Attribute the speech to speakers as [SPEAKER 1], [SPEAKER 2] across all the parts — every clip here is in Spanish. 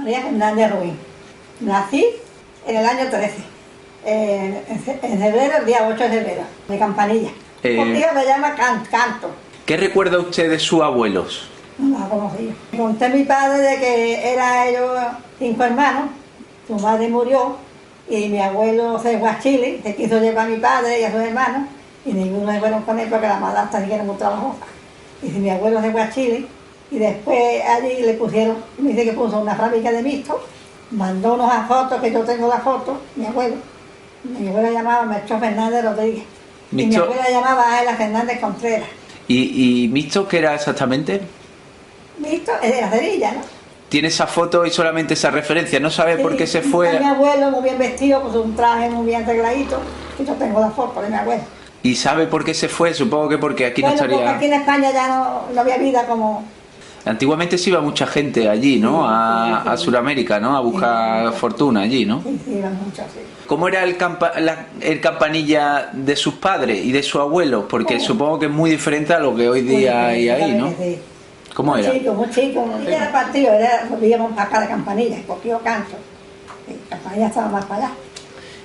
[SPEAKER 1] María Fernández Ruiz. Nací en el año 13, en febrero, el día 8 de febrero, de Campanilla. Un día me llama Canto.
[SPEAKER 2] ¿Qué recuerda usted de sus abuelos?
[SPEAKER 1] No la conocí. Conté a mi padre de que era ellos 5 hermanos, su madre murió y mi abuelo se fue a Chile, se quiso llevar a mi padre y a sus hermanos y ninguno se fueron con él porque la madrastra sí que era muy trabajosa. Y si mi abuelo se fue a Chile y después allí le pusieron, me dice que puso una fábrica de mixto, mandó unas fotos, que yo tengo las fotos, mi abuela llamaba Melchor Fernández Rodríguez y mi abuela llamaba Ángela Fernández Contreras.
[SPEAKER 2] ¿Y mixto qué era exactamente?
[SPEAKER 1] Mixto es de la cerilla, ¿no?
[SPEAKER 2] Tiene esa foto y solamente esa referencia, ¿no sabe por qué se fue?
[SPEAKER 1] Mi abuelo muy bien vestido, con un traje muy bien arregladito, y yo tengo la foto de mi abuelo.
[SPEAKER 2] ¿Y sabe por qué se fue? Supongo que porque aquí no estaría...
[SPEAKER 1] Porque aquí en España ya no había vida como...
[SPEAKER 2] Antiguamente se iba mucha gente allí, ¿no?
[SPEAKER 1] Sí,
[SPEAKER 2] a Sudamérica, ¿no? A buscar fortuna allí, ¿no?
[SPEAKER 1] Sí, iban muchos, sí.
[SPEAKER 2] ¿Cómo era el Campanilla de sus padres y de su abuelo? Porque supongo que es muy diferente a lo que hoy día hay ahí, ¿no?
[SPEAKER 1] Sí.
[SPEAKER 2] ¿Cómo era?
[SPEAKER 1] Muy chico. Era partido, vivíamos para acá de Campanilla, Escogió Canto. Campanilla estaba más para allá.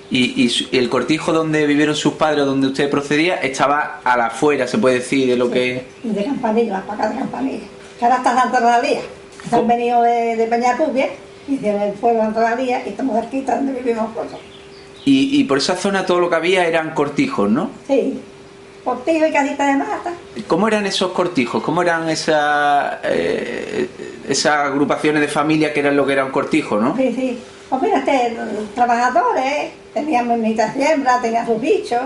[SPEAKER 2] ¿Y el cortijo donde vivieron sus padres, donde usted procedía, estaba a la afuera, se puede decir, de lo que...
[SPEAKER 1] De Campanilla, más para acá de Campanilla. Que ahora está Santa Rosalía. Se han venido de Peñapubia, hicieron el pueblo de Santa Rosalía y estamos cerquita donde vivimos nosotros.
[SPEAKER 2] Y por esa zona todo lo que había eran cortijos, ¿no?
[SPEAKER 1] Sí, cortijos y casitas de mata.
[SPEAKER 2] ¿Cómo eran esos cortijos? ¿Cómo eran esas agrupaciones de familia que eran lo que eran cortijos, no?
[SPEAKER 1] Sí. Pues mira, trabajadores, tenían mitad siembra, tenían sus bichos,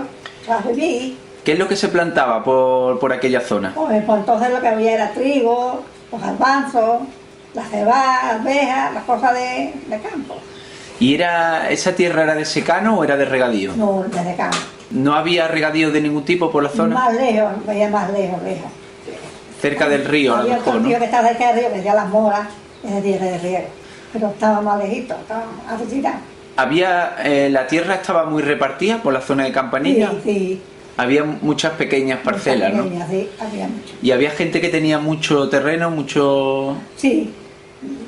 [SPEAKER 1] para vivir.
[SPEAKER 2] ¿Qué es lo que se plantaba por aquella zona?
[SPEAKER 1] Pues entonces lo que había era trigo, los garbanzos, la cebada, arvejas, las cosas de campo.
[SPEAKER 2] ¿Y esa tierra era de secano o era de regadío?
[SPEAKER 1] No, de campo.
[SPEAKER 2] ¿No había regadío de ningún tipo por la zona?
[SPEAKER 1] Más lejos, veía más lejos.
[SPEAKER 2] Cerca del río, a lo mejor, ¿no?
[SPEAKER 1] Había un tío que estaba cerca del río, que decía Las Moras, ese tierra de riego. Pero estaba más lejito, estaba retirado.
[SPEAKER 2] ¿La tierra estaba muy repartida por la zona de Campanilla?
[SPEAKER 1] Sí.
[SPEAKER 2] Había muchas pequeñas parcelas,
[SPEAKER 1] ¿no? Sí, había mucho.
[SPEAKER 2] ¿Y había gente que tenía mucho terreno, mucho...?
[SPEAKER 1] Sí,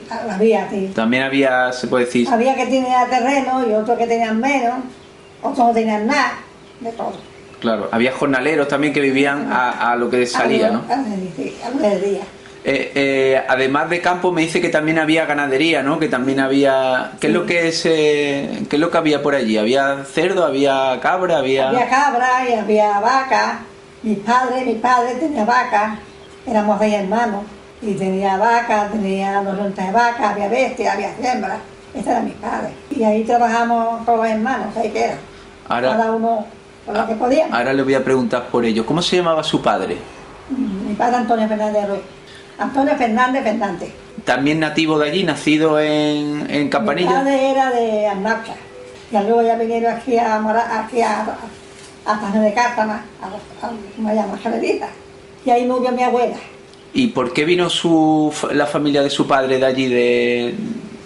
[SPEAKER 1] había, sí.
[SPEAKER 2] También había, se puede decir...
[SPEAKER 1] Había que tenía terreno y otros que tenían menos, otros no tenían nada, de todo.
[SPEAKER 2] Claro, había jornaleros también que vivían a lo que salía, ¿no?
[SPEAKER 1] Sí, a lo del día.
[SPEAKER 2] Además de campo me dice que también había ganadería, ¿no? Que también había... ¿Qué es lo que había por allí? ¿Había cerdo, había cabra,
[SPEAKER 1] Había cabra y había vaca. Mi padre tenía vaca, éramos 6 hermanos, y tenía vaca, tenía 2 lontas de vaca, había bestias, había siembra. Ese era mi padre. Y ahí trabajamos todos los hermanos, ahí que era. Cada uno con lo que podíamos.
[SPEAKER 2] Ahora le voy a preguntar por ello. ¿Cómo se llamaba su padre?
[SPEAKER 1] Mi padre Antonio Fernández Ruiz. Antonio Fernández.
[SPEAKER 2] ¿También nativo de allí, nacido en Campanilla?
[SPEAKER 1] Mi padre era de Almarcha. Y luego ya vinieron aquí a San de Cártama, ¿cómo se llama? Jalerita. Y ahí murió mi abuela.
[SPEAKER 2] ¿Y por qué vino la familia de su padre de allí?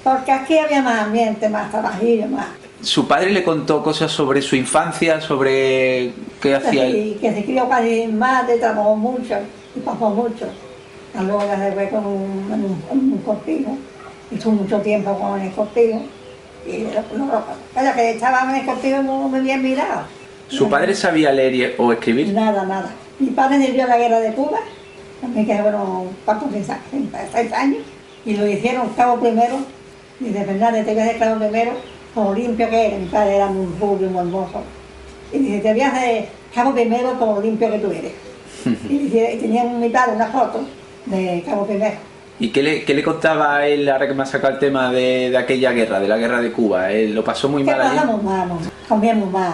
[SPEAKER 1] Porque aquí había más ambiente, más trabajillo, más...
[SPEAKER 2] ¿Su padre le contó cosas sobre su infancia, sobre qué hacía él?
[SPEAKER 1] Sí, que se crió casi más, trabajó mucho y pasó mucho. Luego ya se fue con un cortijo, hizo mucho tiempo con el cortijo. Y lo que estaban en el cortijo no me habían mirado.
[SPEAKER 2] ¿Su padre sabía leer o escribir?
[SPEAKER 1] Nada. Mi padre sirvió en la guerra de Cuba, también que fueron 6 años, y lo hicieron cabo primero. Y de verdad, te voy a hacer cabo primero, como limpio que era. Mi padre era muy rubio, muy hermoso. Y dice, te voy a hacer cabo primero como limpio que tú eres. Y tenía mi padre una foto de cabo primero.
[SPEAKER 2] ¿Y qué le contaba a él, ahora que me ha sacado el tema de aquella guerra, de la guerra de Cuba? ¿Él lo pasó muy mal allí?
[SPEAKER 1] Pasamos mal, comíamos mal.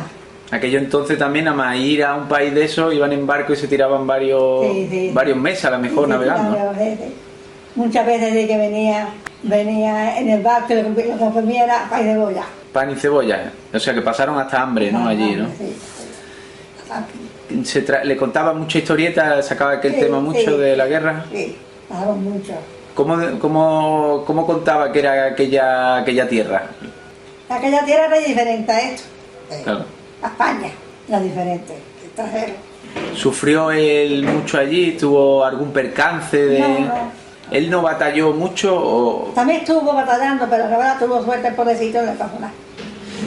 [SPEAKER 2] Aquello entonces también, a más ir a un país de eso, iban en barco y se tiraban varios meses a lo mejor navegando.
[SPEAKER 1] Muchas veces de que venía en el barco, lo que comía era pan y cebolla.
[SPEAKER 2] Pan y cebolla, o sea que pasaron hasta hambre, ¿no? Allí, ¿no?
[SPEAKER 1] Sí.
[SPEAKER 2] ¿Le contaba mucha historieta, sacaba aquel tema mucho de la guerra?
[SPEAKER 1] Sí, pasaron mucho.
[SPEAKER 2] ¿Cómo contaba que era aquella tierra?
[SPEAKER 1] Aquella tierra era diferente a esto.
[SPEAKER 2] Claro.
[SPEAKER 1] A España era diferente, extranjero.
[SPEAKER 2] ¿Sufrió él mucho allí? ¿Tuvo algún percance de...?
[SPEAKER 1] No.
[SPEAKER 2] ¿Él no batalló mucho o...?
[SPEAKER 1] También estuvo batallando, pero la verdad tuvo suerte, el pobrecito, no le pasó nada.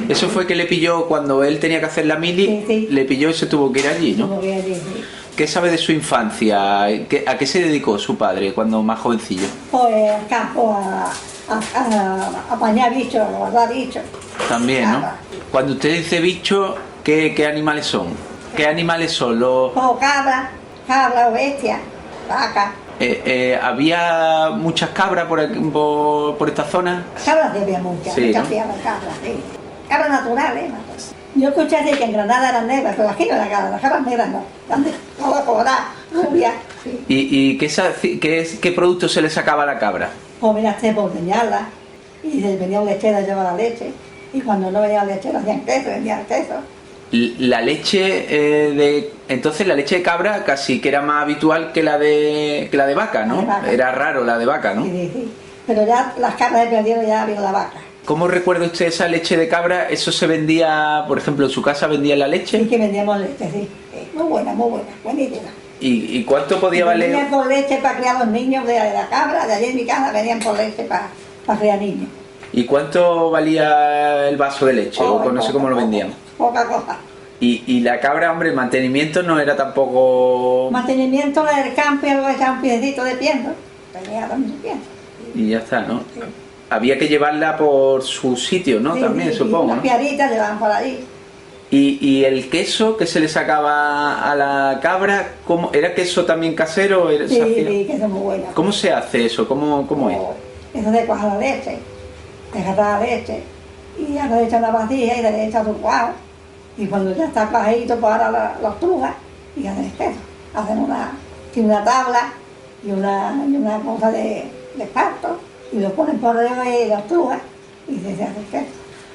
[SPEAKER 2] Eso fue que le pilló cuando él tenía que hacer la mili,
[SPEAKER 1] Sí, sí.
[SPEAKER 2] le pilló y se tuvo que ir allí, ¿no?
[SPEAKER 1] Tuvo que ir allí, sí.
[SPEAKER 2] ¿Qué sabe de su infancia? ¿A qué se dedicó su padre cuando más jovencillo?
[SPEAKER 1] Pues al campo a apañar bichos, a guardar bichos.
[SPEAKER 2] También, ¿no?
[SPEAKER 1] Cabra.
[SPEAKER 2] Cuando usted dice bicho, ¿qué animales son? ¿Qué animales son?
[SPEAKER 1] Como cabra, bestia, vaca.
[SPEAKER 2] ¿Había muchas cabras por, por esta zona?
[SPEAKER 1] Cabras sí había muchas,
[SPEAKER 2] Sí,
[SPEAKER 1] muchas
[SPEAKER 2] ¿no?
[SPEAKER 1] tierras, cabras, sí. Cabras naturales, pues. Yo escuché decir que en Granada eran negras, pero aquí no eran cabras, las cabras negras no. Eran todas coloradas, rubias. Sí.
[SPEAKER 2] ¿Y qué producto se le sacaba a la cabra?
[SPEAKER 1] O mira, por ordeñarla, y se venía un lechero a llevar la leche, y cuando no venía el lechero hacían queso, vendían queso.
[SPEAKER 2] La leche entonces la leche de cabra casi que era más habitual que la de vaca, ¿no?
[SPEAKER 1] La de vaca.
[SPEAKER 2] Era raro la de vaca, ¿no?
[SPEAKER 1] Sí, sí, sí. Pero ya las cabras de perdieron, ya vino la vaca.
[SPEAKER 2] ¿Cómo recuerda usted esa leche de cabra? ¿Eso se vendía, por ejemplo, en su casa vendía la
[SPEAKER 1] Sí
[SPEAKER 2] leche?
[SPEAKER 1] que vendíamos leche, sí. Sí, muy buena, buenísima.
[SPEAKER 2] ¿Y cuánto podía
[SPEAKER 1] Venían
[SPEAKER 2] valer?
[SPEAKER 1] por leche para criar los niños de la cabra, de allí en mi casa venían por leche para criar niños.
[SPEAKER 2] ¿Y cuánto valía el vaso de leche? O no sé cómo lo vendían.
[SPEAKER 1] Poca cosa.
[SPEAKER 2] Y la cabra, hombre, el mantenimiento no era tampoco...
[SPEAKER 1] Mantenimiento del campo y algo echaba un piecito de pienso. Tenía también su pienso.
[SPEAKER 2] Y ya está, ¿no?
[SPEAKER 1] Sí.
[SPEAKER 2] Había que llevarla por su sitio, ¿no?
[SPEAKER 1] Sí,
[SPEAKER 2] También,
[SPEAKER 1] sí,
[SPEAKER 2] supongo,
[SPEAKER 1] las
[SPEAKER 2] ¿no?
[SPEAKER 1] piaritas llevaban por allí.
[SPEAKER 2] Y el queso que se le sacaba a la cabra, ¿cómo, era queso también casero? ¿Se
[SPEAKER 1] Sí,
[SPEAKER 2] hacía?
[SPEAKER 1] sí, que son muy buenas.
[SPEAKER 2] ¿Cómo se hace eso? ¿Cómo es?
[SPEAKER 1] Eso de cuajar la leche, de agarrar la leche, y ahora le echan una vasija y le echan su cuajo. Y cuando ya está cuajadito, pues ahora los trujas y hacen el queso. Hacen una tabla y una cosa de pasto, y lo ponen por debajo y los trujas y se hace el queso.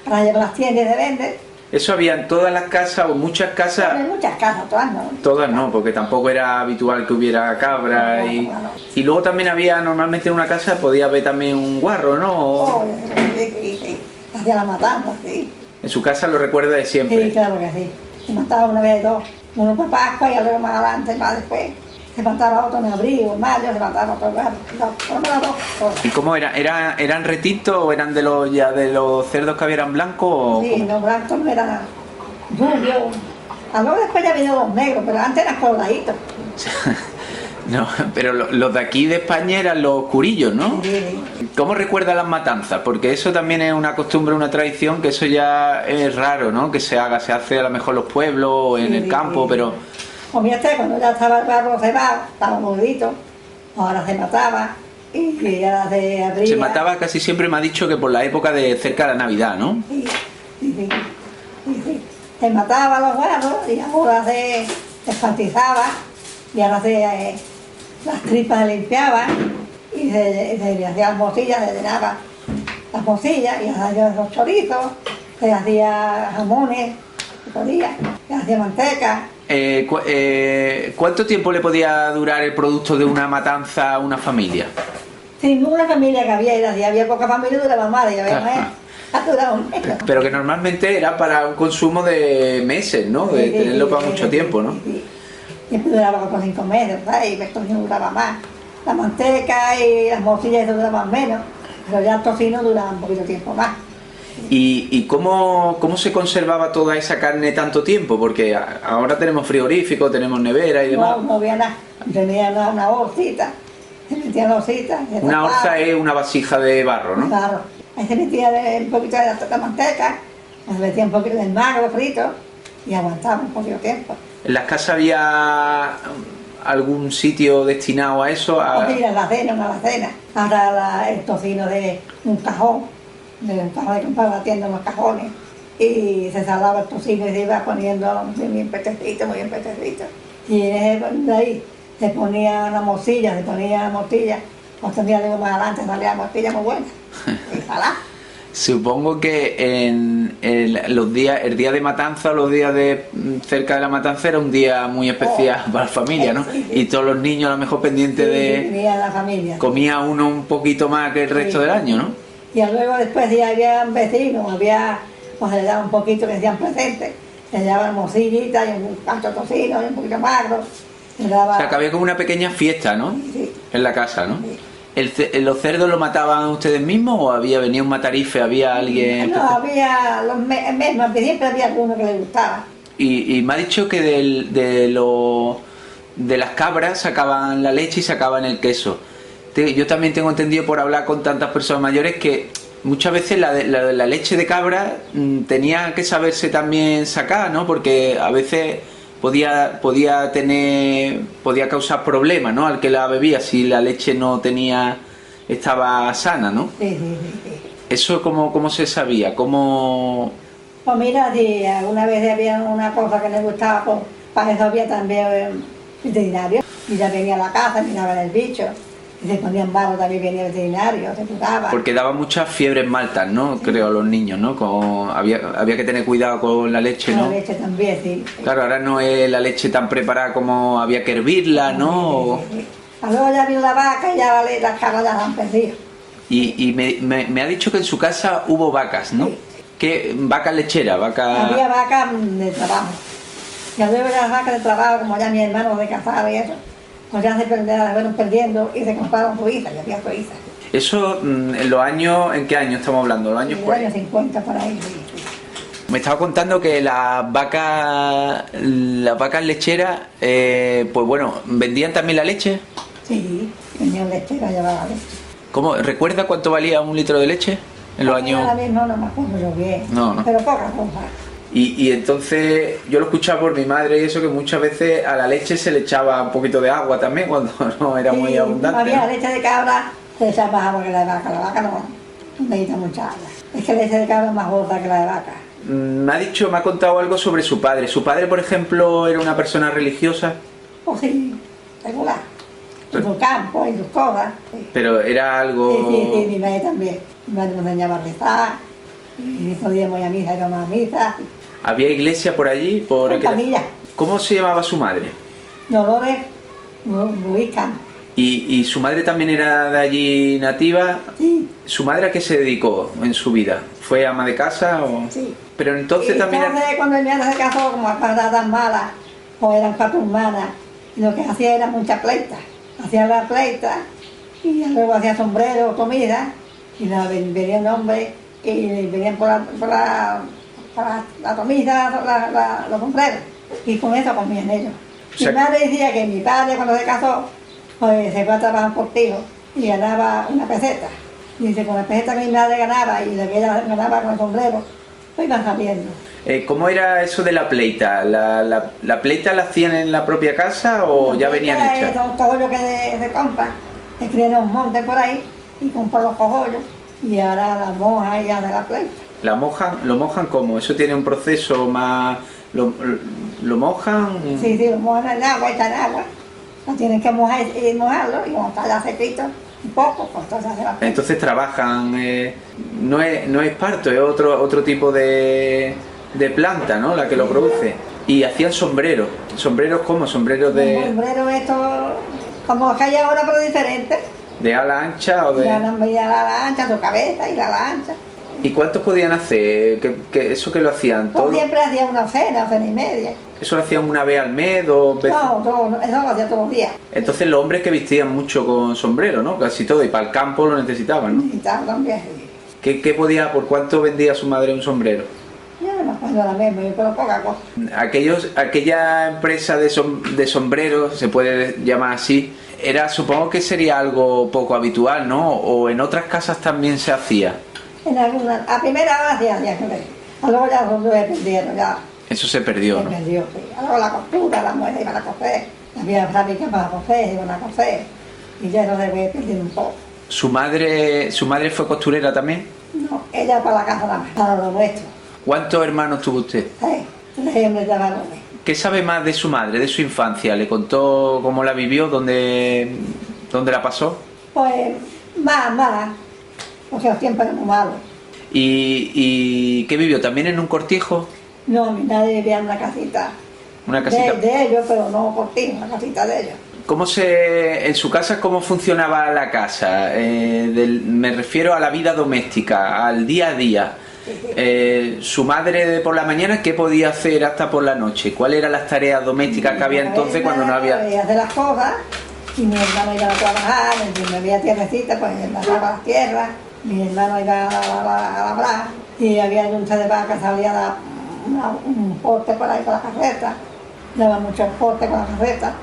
[SPEAKER 1] Para llevar a las tiendas de vender.
[SPEAKER 2] Eso había en todas las casas o muchas casas.
[SPEAKER 1] Pero hay muchas casas, todas no.
[SPEAKER 2] Todas no, porque tampoco era habitual que hubiera cabra.
[SPEAKER 1] No,
[SPEAKER 2] Y
[SPEAKER 1] no.
[SPEAKER 2] luego también había, normalmente en una casa podía haber también un guarro, ¿no?
[SPEAKER 1] Oh, sí. Hacía la matanza, sí.
[SPEAKER 2] En su casa lo recuerda de siempre.
[SPEAKER 1] Sí, claro que sí. Se mataba una vez dos. Uno por Pascua y luego más adelante, más después. Se mataba otro en abril, en mayo, se mataba otro lugar. Por lo menos dos cosas.
[SPEAKER 2] ¿Y cómo era? ¿Eran retitos o eran de los cerdos que habían blancos? O
[SPEAKER 1] Sí,
[SPEAKER 2] cómo?
[SPEAKER 1] los blancos no eran rubios. A luego después ya vinieron los negros, pero antes eran coloraditos.
[SPEAKER 2] No, pero los de aquí de España eran los curillos, ¿no?
[SPEAKER 1] Sí.
[SPEAKER 2] ¿Cómo recuerda las matanzas? Porque eso también es una costumbre, una tradición, que eso ya es raro, ¿no? Que se haga, se hace a lo mejor en los pueblos o en el campo, pero...
[SPEAKER 1] O mira usted, cuando ya estaba el barro cebado, estaba gordito, ahora se mataba, y ya se abría.
[SPEAKER 2] Se mataba casi siempre, me ha dicho que por la época de cerca de la Navidad, ¿no?
[SPEAKER 1] Sí. Se mataba a los barros y ahora se descuartizaba y ahora las tripas se limpiaban y se hacían morcillas, se llenaban las morcillas y se hacían los chorizos, se hacía jamones, se hacía manteca.
[SPEAKER 2] ¿Cuánto tiempo le podía durar el producto de una matanza a una familia?
[SPEAKER 1] Sin ninguna familia que había, y había poca familia, duraba más, y había más, ha durado un mes.
[SPEAKER 2] Pero que normalmente era para un consumo de meses, ¿no? De tenerlo para mucho tiempo, ¿no?
[SPEAKER 1] Sí. Siempre duraba por 5 meses, ¿sabes? Y el tocino duraba más. La manteca y las morcillas duraban menos, pero ya el tocino duraba un poquito tiempo más.
[SPEAKER 2] ¿Y cómo se conservaba toda esa carne tanto tiempo? Porque ahora tenemos frigorífico, tenemos nevera y demás.
[SPEAKER 1] No había nada, tenía una bolsita, se metía la bolsita.
[SPEAKER 2] Una orza es una vasija de barro, ¿no?
[SPEAKER 1] Claro, ahí se metía un poquito de la manteca, se metía un poquito del magro frito y aguantaba un poquito tiempo.
[SPEAKER 2] ¿En las casas había algún sitio destinado a eso?
[SPEAKER 1] Una alacena. Ahora el tocino de un cajón, de comprar la tienda unos cajones, y se salaba el tocino y se iba poniendo muy bien petecito. Y de ahí se ponía una morcilla, pues también luego más adelante salía la morcilla muy buena. Y salá.
[SPEAKER 2] Supongo que en el día de matanza, los días de cerca de la matanza, era un día muy especial para la familia, ¿no?
[SPEAKER 1] Sí.
[SPEAKER 2] Y todos los niños a lo mejor pendientes
[SPEAKER 1] Tenía la familia.
[SPEAKER 2] comía uno un poquito más que el resto del año, ¿no?
[SPEAKER 1] Y luego después ya había vecinos, pues se le daba un poquito que hacían presentes, se le daban morcillitas y un canto de tocino y un poquito magro. Se daba...
[SPEAKER 2] O sea, que había como una pequeña fiesta, ¿no?
[SPEAKER 1] Sí.
[SPEAKER 2] En la casa, ¿no?
[SPEAKER 1] Sí.
[SPEAKER 2] ¿Los cerdos los mataban ustedes mismos o venía un matarife, había alguien?
[SPEAKER 1] No, había los mismos, siempre había alguno que le gustaba.
[SPEAKER 2] Y me ha dicho que de las cabras sacaban la leche y sacaban el queso. Yo también tengo entendido por hablar con tantas personas mayores que muchas veces la leche de cabra tenía que saberse también sacar, ¿no? Porque a veces podía causar problemas, ¿no? Al que la bebía si la leche estaba sana, ¿no?
[SPEAKER 1] Sí.
[SPEAKER 2] ¿Eso cómo se sabía? ¿Cómo...?
[SPEAKER 1] Pues mira, si alguna vez había una cosa que le gustaba, pues para eso había también veterinario. Y ya venía a la casa, miraban el bicho. Y se ponían malos, también venía el veterinario, se curaba.
[SPEAKER 2] Porque daba muchas fiebres maltas, ¿no? Sí. Creo, a los niños, ¿no? Había que tener cuidado con la leche, ¿no?
[SPEAKER 1] La leche también, sí.
[SPEAKER 2] Claro, ahora no es la leche tan preparada como había que hervirla, ¿no?
[SPEAKER 1] Sí. Luego ya vino la vaca y ya las cabras ya la han perdido.
[SPEAKER 2] Y me ha dicho que en su casa hubo vacas, ¿no?
[SPEAKER 1] Sí.
[SPEAKER 2] ¿Qué? ¿Vacas lecheras?
[SPEAKER 1] Había vacas de trabajo. Y luego las vacas de trabajo, como ya mis hermanos de casado y eso, pues ya se fueron perdiendo y se compraron suizas, y había suizas.
[SPEAKER 2] Eso, ¿en qué año estamos hablando? ¿Los años
[SPEAKER 1] 40? Años 50 por ahí, sí.
[SPEAKER 2] Me estaba contando que las vacas lecheras, pues bueno, ¿vendían también la leche?
[SPEAKER 1] Sí, vendían lecheras, llevaban leche.
[SPEAKER 2] ¿Cómo? ¿Recuerda cuánto valía un litro de leche en los años?
[SPEAKER 1] Ahora mismo no me acuerdo yo bien,
[SPEAKER 2] no.
[SPEAKER 1] Pero poca cosa.
[SPEAKER 2] Y entonces yo lo escuchaba por mi madre y eso, que muchas veces a la leche se le echaba un poquito de agua también cuando no era muy abundante.
[SPEAKER 1] Había leche de cabra, se echaba más agua que la de vaca. La vaca no necesita mucha agua. Es que la leche de cabra es más gorda que la de vaca.
[SPEAKER 2] Me ha contado algo sobre su padre. ¿Su padre, por ejemplo, era una persona religiosa?
[SPEAKER 1] Pues sí, regular. En su campo, en sus cosas. Sí.
[SPEAKER 2] Pero era algo...
[SPEAKER 1] Sí, mi madre también. Mi madre nos enseñaba a rezar. Y podíamos ir a misa, íbamos a misa.
[SPEAKER 2] ¿Había iglesia por allí? ¿Cómo se llamaba su madre?
[SPEAKER 1] Dolores Muiscán.
[SPEAKER 2] ¿Y su madre también era de allí nativa?
[SPEAKER 1] Sí.
[SPEAKER 2] ¿Su madre a qué se dedicó en su vida? ¿Fue ama de casa o...?
[SPEAKER 1] Sí.
[SPEAKER 2] Pero entonces también...
[SPEAKER 1] Cuando mi madre se casó, como las cosas tan malas, o eran 4 hermanas, lo que hacía era mucha pleita. Hacía la pleita y luego hacía sombreros, comida, y venía un hombre y venían por la comida, los sombreros, y con eso comían ellos. O sea, mi madre decía que mi padre cuando se casó, pues se fue a trabajar por Tijo y ganaba una peseta. Y dice, con la peseta que mi madre ganaba y la que ella ganaba con el sombrero, pues iban saliendo.
[SPEAKER 2] ¿Cómo era eso de la pleita? ¿La pleita la hacían en la propia casa o ya venían hechas?
[SPEAKER 1] Son cogollos que se compran, se crían un monte por ahí y compran los cogollos y ahora las mojan y hacen la pleita.
[SPEAKER 2] ¿Lo mojan cómo? ¿Eso tiene un proceso más...? ¿Lo mojan?
[SPEAKER 1] Sí, lo mojan en agua, echan agua. Lo tienen que mojar y mojarlo y cuando está ya sequito, un poco, pues entonces hace la pleita.
[SPEAKER 2] Entonces trabajan... no es parto, es otro tipo de planta, ¿no? La que lo produce. Y hacían sombreros. ¿Sombreros cómo? Sombreros de...
[SPEAKER 1] Sombreros estos, como los que hay ahora, pero diferentes.
[SPEAKER 2] ¿De ala ancha o de...?
[SPEAKER 1] De ala ancha, su cabeza y la ala ancha.
[SPEAKER 2] ¿Y cuántos podían hacer? ¿Eso que lo hacían?
[SPEAKER 1] Pues siempre hacían una cena y media.
[SPEAKER 2] ¿Eso lo hacían una vez al mes, 2 veces?
[SPEAKER 1] No, eso lo hacían todos los días.
[SPEAKER 2] Entonces los hombres que vestían mucho con sombrero, ¿no? Casi todo, y para el campo lo necesitaban, ¿no?
[SPEAKER 1] Necesitaban también.
[SPEAKER 2] ¿Por cuánto vendía su madre un sombrero?
[SPEAKER 1] Yo no me acuerdo ahora mismo, pero poca cosa.
[SPEAKER 2] Aquella empresa de sombreros, se puede llamar así, supongo que sería algo poco habitual, ¿no? ¿O en otras casas también se hacía?
[SPEAKER 1] En alguna, a primera hora hacía, luego ya los perdieron, ya.
[SPEAKER 2] Eso se perdió, ¿no?
[SPEAKER 1] Se perdió, sí. Luego la costura, las mujeres iban a coser, había fábricas para coser, iban a coser, y ya eso se fue perdiendo un poco.
[SPEAKER 2] ¿Su madre fue costurera también?
[SPEAKER 1] No, ella para la casa nada más, para lo nuestro.
[SPEAKER 2] ¿Cuántos hermanos tuvo usted?
[SPEAKER 1] 3 hombres de varones.
[SPEAKER 2] ¿Qué sabe más de su madre, de su infancia? ¿Le contó cómo la vivió, dónde la pasó?
[SPEAKER 1] Pues más, porque los tiempos eran muy malos.
[SPEAKER 2] ¿Y qué vivió? ¿También en un cortijo?
[SPEAKER 1] No, mi madre vivía en una casita.
[SPEAKER 2] ¿Una casita?
[SPEAKER 1] De ellos, pero no cortijo, una casita de ellos.
[SPEAKER 2] En su casa, cómo funcionaba la casa? Me refiero a la vida doméstica, al día a día. Su madre por la mañana, ¿qué podía hacer hasta por la noche? ¿Cuáles eran las tareas domésticas que había entonces cuando no había...?
[SPEAKER 1] Hacer las cosas Y mi hermano iba a trabajar, me había tierrecita, pues él labraba las tierras, mi hermano iba a labrar, y había dulce de vaca, salía a dar un porte por ahí con la carreta, daba muchos portes con la carreta,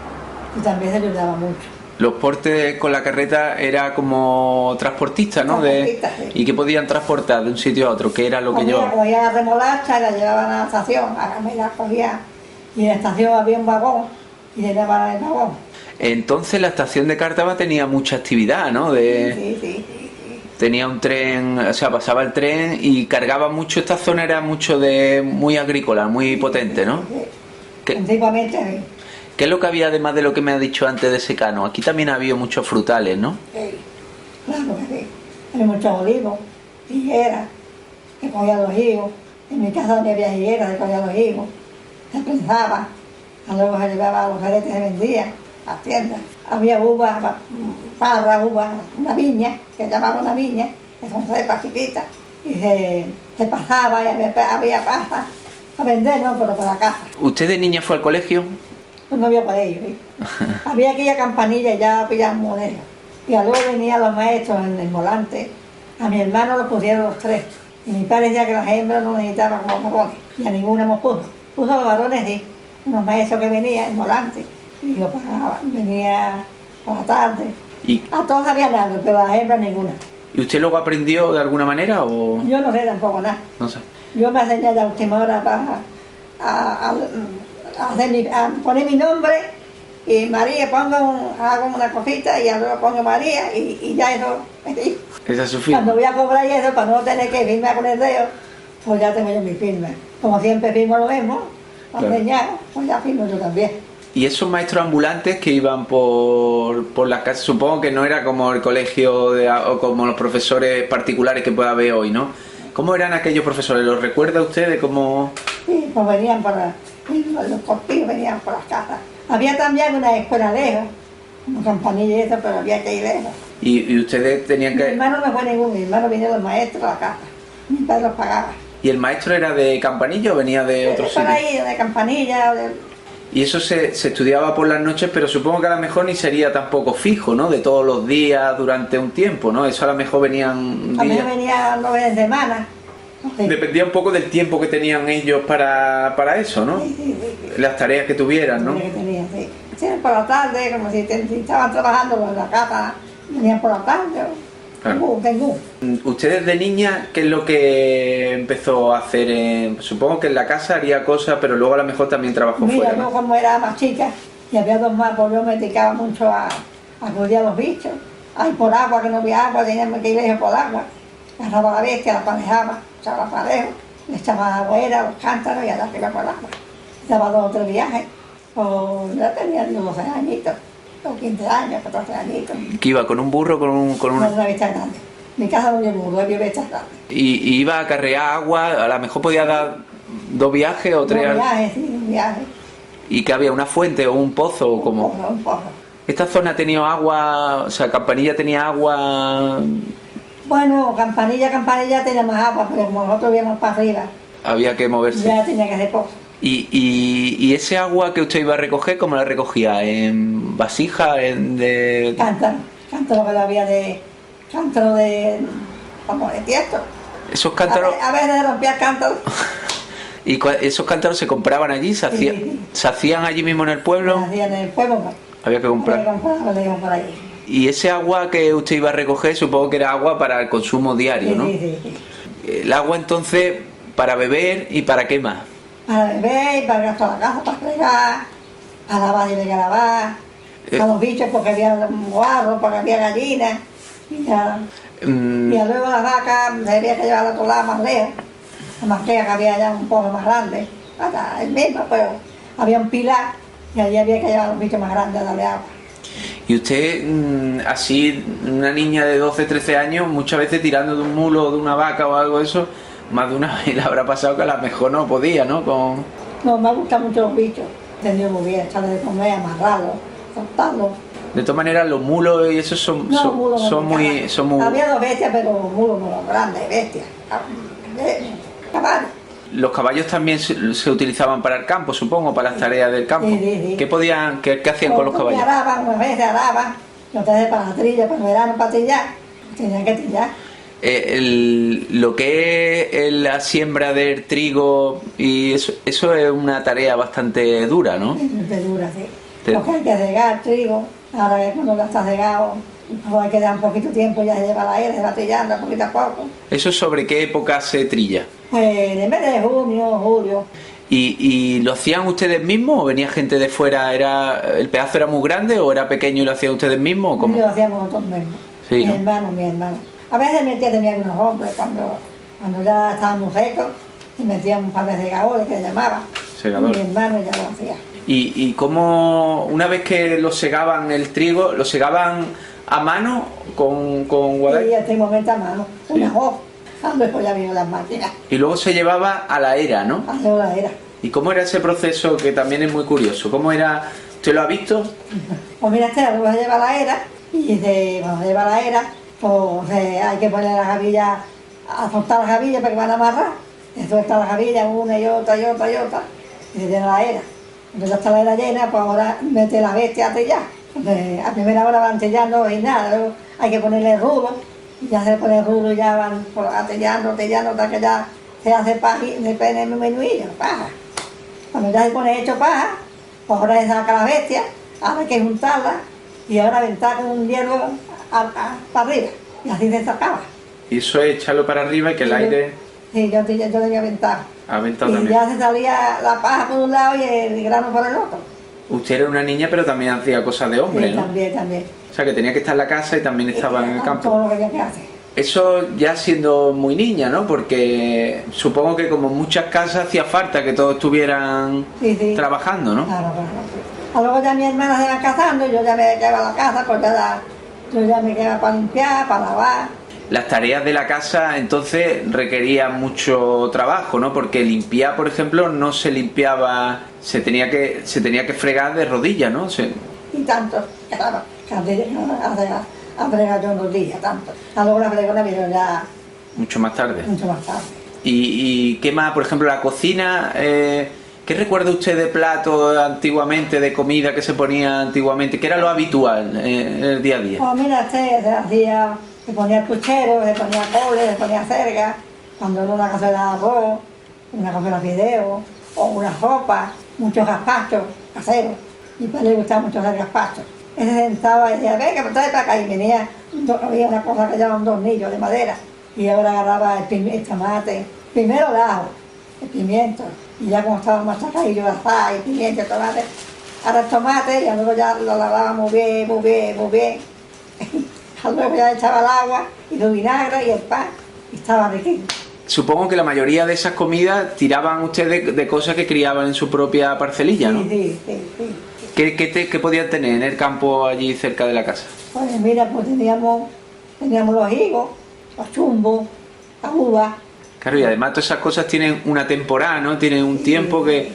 [SPEAKER 1] y también se ayudaba mucho.
[SPEAKER 2] Los portes con la carreta era como transportista, ¿no?
[SPEAKER 1] Transportista, sí.
[SPEAKER 2] ¿Y qué podían transportar de un sitio a otro? ¿Qué era lo que llevaban?
[SPEAKER 1] Cogía la remolacha y la llevaban a la estación, a la cogía, y en la estación había un vagón, y llevaban el vagón.
[SPEAKER 2] Entonces la estación de Cártama tenía mucha actividad, ¿no?
[SPEAKER 1] Sí.
[SPEAKER 2] Tenía un tren, o sea, pasaba el tren y cargaba mucho. Esta zona era mucho muy agrícola, muy potente, ¿no?
[SPEAKER 1] Sí. Antiguamente sí.
[SPEAKER 2] ¿Qué es lo que había además de lo que me ha dicho antes de secano? Aquí también había muchos frutales, ¿no?
[SPEAKER 1] Sí, claro que sí. Hay muchos olivos, higueras, que cogía los higos. En mi casa también había higueras, que cogía los higos. Se prensaba, luego se llevaba a los caretes y se vendía a las tiendas. Había uvas, parras, uvas, una viña, que se llamaba una viña, que son cepas chiquitas, y se pasaba y había pasas a vender, no, pero para la casa.
[SPEAKER 2] ¿Usted de niña fue al colegio?
[SPEAKER 1] Pues no había para ellos, ¿sí? Había aquella campanilla y ya pillaban monedas. Y luego venían los maestros en el volante. A mi hermano lo pusieron los tres. Y mi padre decía que las hembras no necesitaban como varones. Y a ninguna nos puso. Puso a los varones, sí. Unos maestros que venían en volante. Y lo pagaban. Venía por la tarde.
[SPEAKER 2] ¿Y
[SPEAKER 1] A todos habían algo, pero a las hembras ninguna.
[SPEAKER 2] usted luego aprendió de alguna manera o...?
[SPEAKER 1] Yo no sé tampoco nada.
[SPEAKER 2] No sé.
[SPEAKER 1] Yo me enseñé a última hora para a poner mi nombre y María, hago una cosita y luego pongo María y ya eso.
[SPEAKER 2] Esa es su firma.
[SPEAKER 1] Cuando voy a cobrar y eso, para no tener que firmar con el dedo, pues ya tengo yo mi firma. Como siempre firmo lo mismo,
[SPEAKER 2] Claro.
[SPEAKER 1] enseñar, pues ya firmo yo también.
[SPEAKER 2] Y esos maestros ambulantes que iban por las casas, supongo que no era como el colegio o como los profesores particulares que pueda haber hoy, ¿no? ¿Cómo eran aquellos profesores? ¿Los recuerda usted de cómo...?
[SPEAKER 1] Sí, pues venían los cortillos venían por las casas. Había también una escuela lejos, una campanilla y eso, pero había que ir lejos.
[SPEAKER 2] Y ustedes tenían
[SPEAKER 1] Mi
[SPEAKER 2] que...
[SPEAKER 1] hermano no fue ninguno, mi hermano venía los maestros a la casa. Mi padre los pagaba.
[SPEAKER 2] ¿Y el maestro era de Campanillo o venía de otro
[SPEAKER 1] Por
[SPEAKER 2] sitio?
[SPEAKER 1] ahí, de campanilla,
[SPEAKER 2] Y eso se estudiaba por las noches, pero supongo que a lo mejor ni sería tampoco fijo, ¿no? De todos los días durante un tiempo, ¿no? Eso a lo mejor venían
[SPEAKER 1] a mí
[SPEAKER 2] días.
[SPEAKER 1] venía 9 de semana. Sí.
[SPEAKER 2] Dependía un poco del tiempo que tenían ellos para eso, ¿no?
[SPEAKER 1] Sí.
[SPEAKER 2] Las tareas que tuvieran, ¿no?
[SPEAKER 1] Que tenía, sí. Sí, por la tarde, como si estaban trabajando en la casa, venían por la tarde.
[SPEAKER 2] Claro.
[SPEAKER 1] Tengo.
[SPEAKER 2] ¿Ustedes de niña qué es lo que empezó a hacer? Supongo que en la casa haría cosas, pero luego a lo mejor también trabajó
[SPEAKER 1] Mira,
[SPEAKER 2] fuera,
[SPEAKER 1] yo
[SPEAKER 2] ¿no?
[SPEAKER 1] como era más chica y había dos más, pues yo me dedicaba mucho a cuidar los bichos. Ay, por agua, que no había agua, teníamos que ir lejos por agua. Agarraba la bestia, la aparejaba, echaba parejo, le echaba agüera, los cántaros y allá que iba por agua. Daba 2 o 3 viajes. Pues ya tenía 12 añitos, o 15 años, 14 añitos.
[SPEAKER 2] Que iba con un burro, con
[SPEAKER 1] No una bestia grande. Mi casa no había burro, había bestias grandes.
[SPEAKER 2] y iba a carrear agua, a lo mejor podía dar 2 viajes o 3.
[SPEAKER 1] 2 viajes, sí, 2 viajes.
[SPEAKER 2] ¿Y que había una fuente o un pozo o como?
[SPEAKER 1] Un pozo.
[SPEAKER 2] ¿Esta zona ha tenido agua, o sea, Campanilla tenía agua,
[SPEAKER 1] Bueno, campanilla tenía más agua, pero como nosotros íbamos para arriba,
[SPEAKER 2] había que moverse?
[SPEAKER 1] ya tenía que hacer pozo.
[SPEAKER 2] ¿Y ese agua que usted iba a recoger, cómo la recogía? ¿En vasija?
[SPEAKER 1] Cántaro que lo había como de tiesto.
[SPEAKER 2] Esos cántaros,
[SPEAKER 1] A veces rompía cántaro.
[SPEAKER 2] esos cántaros se compraban allí,
[SPEAKER 1] Sí.
[SPEAKER 2] se hacían allí mismo en el pueblo,
[SPEAKER 1] Hacían en el pueblo, pues.
[SPEAKER 2] había que comprar.
[SPEAKER 1] Lo íbamos por ahí.
[SPEAKER 2] Y ese agua que usted iba a recoger, supongo que era agua para el consumo diario, ¿no?
[SPEAKER 1] Sí.
[SPEAKER 2] El agua entonces para beber y para qué más.
[SPEAKER 1] Para beber, para gastar la casa, para fregar, para lavar y de lavar, para los bichos porque había guarros, porque había gallinas. Y ya. Y luego las vacas había que llevar a otro lado más lejos. Más lejos que había allá un poco más grande. Hasta el mismo, pero había un pilar y allí había que llevar a los bichos más grandes a darle agua.
[SPEAKER 2] Y usted, así, una niña de 12, 13 años, muchas veces tirando de un mulo o de una vaca o algo de eso, más de una vez le habrá pasado que a lo mejor no podía, ¿no?
[SPEAKER 1] No, me gustan mucho los bichos. Tenido muy bien, echarle de comer, amarrarlos, soltarlos.
[SPEAKER 2] De todas maneras, los mulos y eso son muy...
[SPEAKER 1] Había 2 bestias, pero mulos no grandes, bestias. Caballos.
[SPEAKER 2] los caballos también se utilizaban para el campo, supongo, para las tareas del campo.
[SPEAKER 1] Sí.
[SPEAKER 2] ¿Qué hacían con los caballos?
[SPEAKER 1] Araban, una vez araban, otra vez para la trilla, para el verano, para trillar, tenían que trillar.
[SPEAKER 2] Lo que es la siembra del trigo, y eso es una tarea bastante dura, ¿no?
[SPEAKER 1] Es dura, sí. Porque hay que regar trigo, ahora que cuando ya está regado, pues hay que dar un poquito de tiempo, ya se lleva la era, se va trillando poquito a poco.
[SPEAKER 2] ¿Eso sobre qué época se trilla?
[SPEAKER 1] Pues en el mes de junio, julio.
[SPEAKER 2] ¿Y lo hacían ustedes mismos o venía gente de fuera? ¿El pedazo era muy grande o era pequeño y lo hacían ustedes mismos? ¿O cómo?
[SPEAKER 1] Lo hacíamos nosotros mismos.
[SPEAKER 2] Sí,
[SPEAKER 1] mi
[SPEAKER 2] ¿no?
[SPEAKER 1] hermano. A veces tenía algunos hombres cuando ya estábamos secos y metíamos un par de regadores que le llamaban.
[SPEAKER 2] Segador.
[SPEAKER 1] Mi hermano ya lo hacía.
[SPEAKER 2] ¿Y cómo, una vez que lo segaban el trigo, lo segaban a mano con guadaña?
[SPEAKER 1] Sí, antiguamente a mano,
[SPEAKER 2] Sí.
[SPEAKER 1] una hoz. Luego ya vino las máquinas,
[SPEAKER 2] Y luego se llevaba a la era, ¿no?
[SPEAKER 1] a hacer la era.
[SPEAKER 2] ¿Y cómo era ese proceso, que también es muy curioso? ¿Cómo era? ¿Usted lo ha visto?
[SPEAKER 1] Pues mira, luego se lleva a la era y cuando se lleva a la era, pues hay que poner las gavillas, a soltar las gavillas para que van a amarrar. Se suelta las gavillas una y otra y se llena la era. Cuando ya está la era llena, pues ahora mete la bestia a trillar. Entonces, a primera hora van trillando y nada, luego hay que ponerle rulo, y ya se le pone el rulo y ya van trillando hasta que ya se hace paja, se pone el menudillo, paja. Cuando ya se pone hecho paja, pues ahora se saca la bestia, ahora hay que juntarla y ahora aventar con un hierro para arriba, y así se sacaba.
[SPEAKER 2] Y eso es echarlo para arriba y que el aire...
[SPEAKER 1] Sí, yo debía aventar.
[SPEAKER 2] Aventado
[SPEAKER 1] Y
[SPEAKER 2] también.
[SPEAKER 1] ya se salía la paja por un lado y el grano por el otro.
[SPEAKER 2] Usted era una niña, pero también hacía cosas de hombre,
[SPEAKER 1] Sí,
[SPEAKER 2] ¿no?
[SPEAKER 1] también.
[SPEAKER 2] O sea, que tenía que estar en la casa y también estaba en el campo.
[SPEAKER 1] Todo lo que había que hacer.
[SPEAKER 2] Eso ya siendo muy niña, ¿no? Porque supongo que como en muchas casas hacía falta que todos estuvieran
[SPEAKER 1] Sí.
[SPEAKER 2] trabajando, ¿no?
[SPEAKER 1] Claro. Luego ya mi hermana se iba casando, yo ya me quedaba a la casa, pues yo ya me quedaba para limpiar, para lavar.
[SPEAKER 2] Las tareas de la casa entonces requerían mucho trabajo, ¿no? Porque limpiar, por ejemplo, no se limpiaba, se tenía que fregar de rodillas, ¿no?
[SPEAKER 1] Y tanto, claro, a fregar yo unos días, tanto. Luego la fregona vino ya
[SPEAKER 2] Mucho más tarde.
[SPEAKER 1] mucho más tarde.
[SPEAKER 2] ¿Y qué más? Por ejemplo, la cocina, ¿qué recuerda usted de platos antiguamente, de comida que se ponía antiguamente? ¿Qué era lo habitual en el día a día?
[SPEAKER 1] Pues mira, se ponía el puchero, se ponía cobre, se ponía cerga, cuando era una cazuela de arroz, una cazuela de fideo, o una sopa, muchos gazpachos caseros. Mi padre le gustaba mucho hacer gazpachos. Él se sentaba y decía, venga, pues trae para acá, y venía, había una cosa que llamaban tornillos de madera, y ahora agarraba el tomate, primero el ajo, el pimiento, y ya como estaba machacadillo de azar, y pimiento, tomate, ahora el tomate, y luego ya lo lavaba muy bien. Luego ya echaba el agua y el vinagre y el pan, y estaba riquísimo.
[SPEAKER 2] Supongo que la mayoría de esas comidas tiraban ustedes de cosas que criaban en su propia parcelilla, ¿no?
[SPEAKER 1] Sí.
[SPEAKER 2] ¿Qué podían tener en el campo allí cerca de la casa?
[SPEAKER 1] Pues mira, pues teníamos los higos, los chumbos, las uvas.
[SPEAKER 2] Claro, y además todas esas cosas tienen una temporada, ¿no? Tienen un tiempo que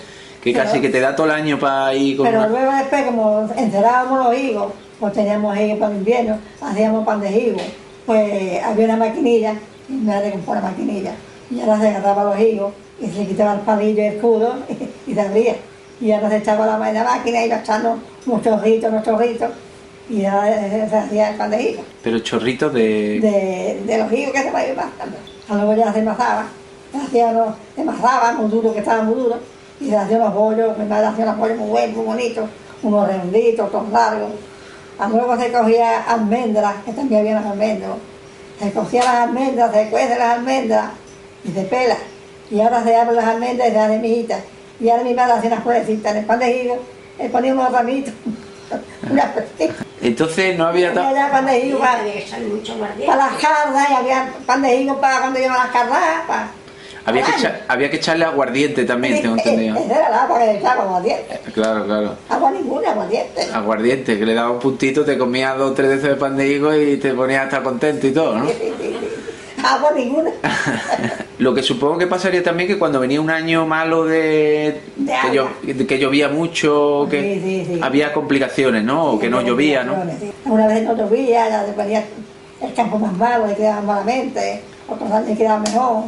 [SPEAKER 2] casi
[SPEAKER 1] Pero-
[SPEAKER 2] que te da todo el año para ir con
[SPEAKER 1] Pero
[SPEAKER 2] una...
[SPEAKER 1] luego después, como encerábamos los higos, pues teníamos higos para el invierno, hacíamos pan de higo. Pues había una maquinilla, y mi madre compró una maquinilla, y ahora se agarraba los higos, y se quitaba el palillo y el escudo, y se abría. Y ahora se echaba la máquina y iba echando unos chorritos, y ahora se hacía el pan de higo.
[SPEAKER 2] Pero chorritos de...
[SPEAKER 1] Los higos que se iban pasando. Luego ya se amasaba, muy duro, que estaba muy duro, y se hacían los bollos, mi madre hacía unos bollos muy buenos, muy bonitos, unos redonditos, otros largos. Luego se cogía almendras, que también había unos almendros. Se cogían las almendras, se cuecen las almendras y se pela. Y ahora se abren las almendras y se hacen mijitas. Y ahora mi madre hacía unas florecitas en el pan de higo, le ponía unos ramitos, unas florecitas.
[SPEAKER 2] Entonces no había...
[SPEAKER 1] Y había pan de higo para las cardas, y había pan de higo para cuando llevan las cardas.
[SPEAKER 2] Había que echarle aguardiente también, tengo entendido.
[SPEAKER 1] Esa era el agua que le echaba, aguardiente.
[SPEAKER 2] Claro.
[SPEAKER 1] Agua ninguna, aguardiente.
[SPEAKER 2] Aguardiente, que le daba un puntito, te comías 2 o 3 veces de pan de higo y te ponías hasta contento y todo, ¿no?
[SPEAKER 1] Agua ninguna.
[SPEAKER 2] Lo que supongo que pasaría también que cuando venía un año malo que llovía mucho, que
[SPEAKER 1] Sí.
[SPEAKER 2] había complicaciones, ¿no? O que no llovía, ¿no?
[SPEAKER 1] Sí. Una vez no llovía, ya se ponía el campo más malo, le quedaba malamente, otros años quedaba mejor.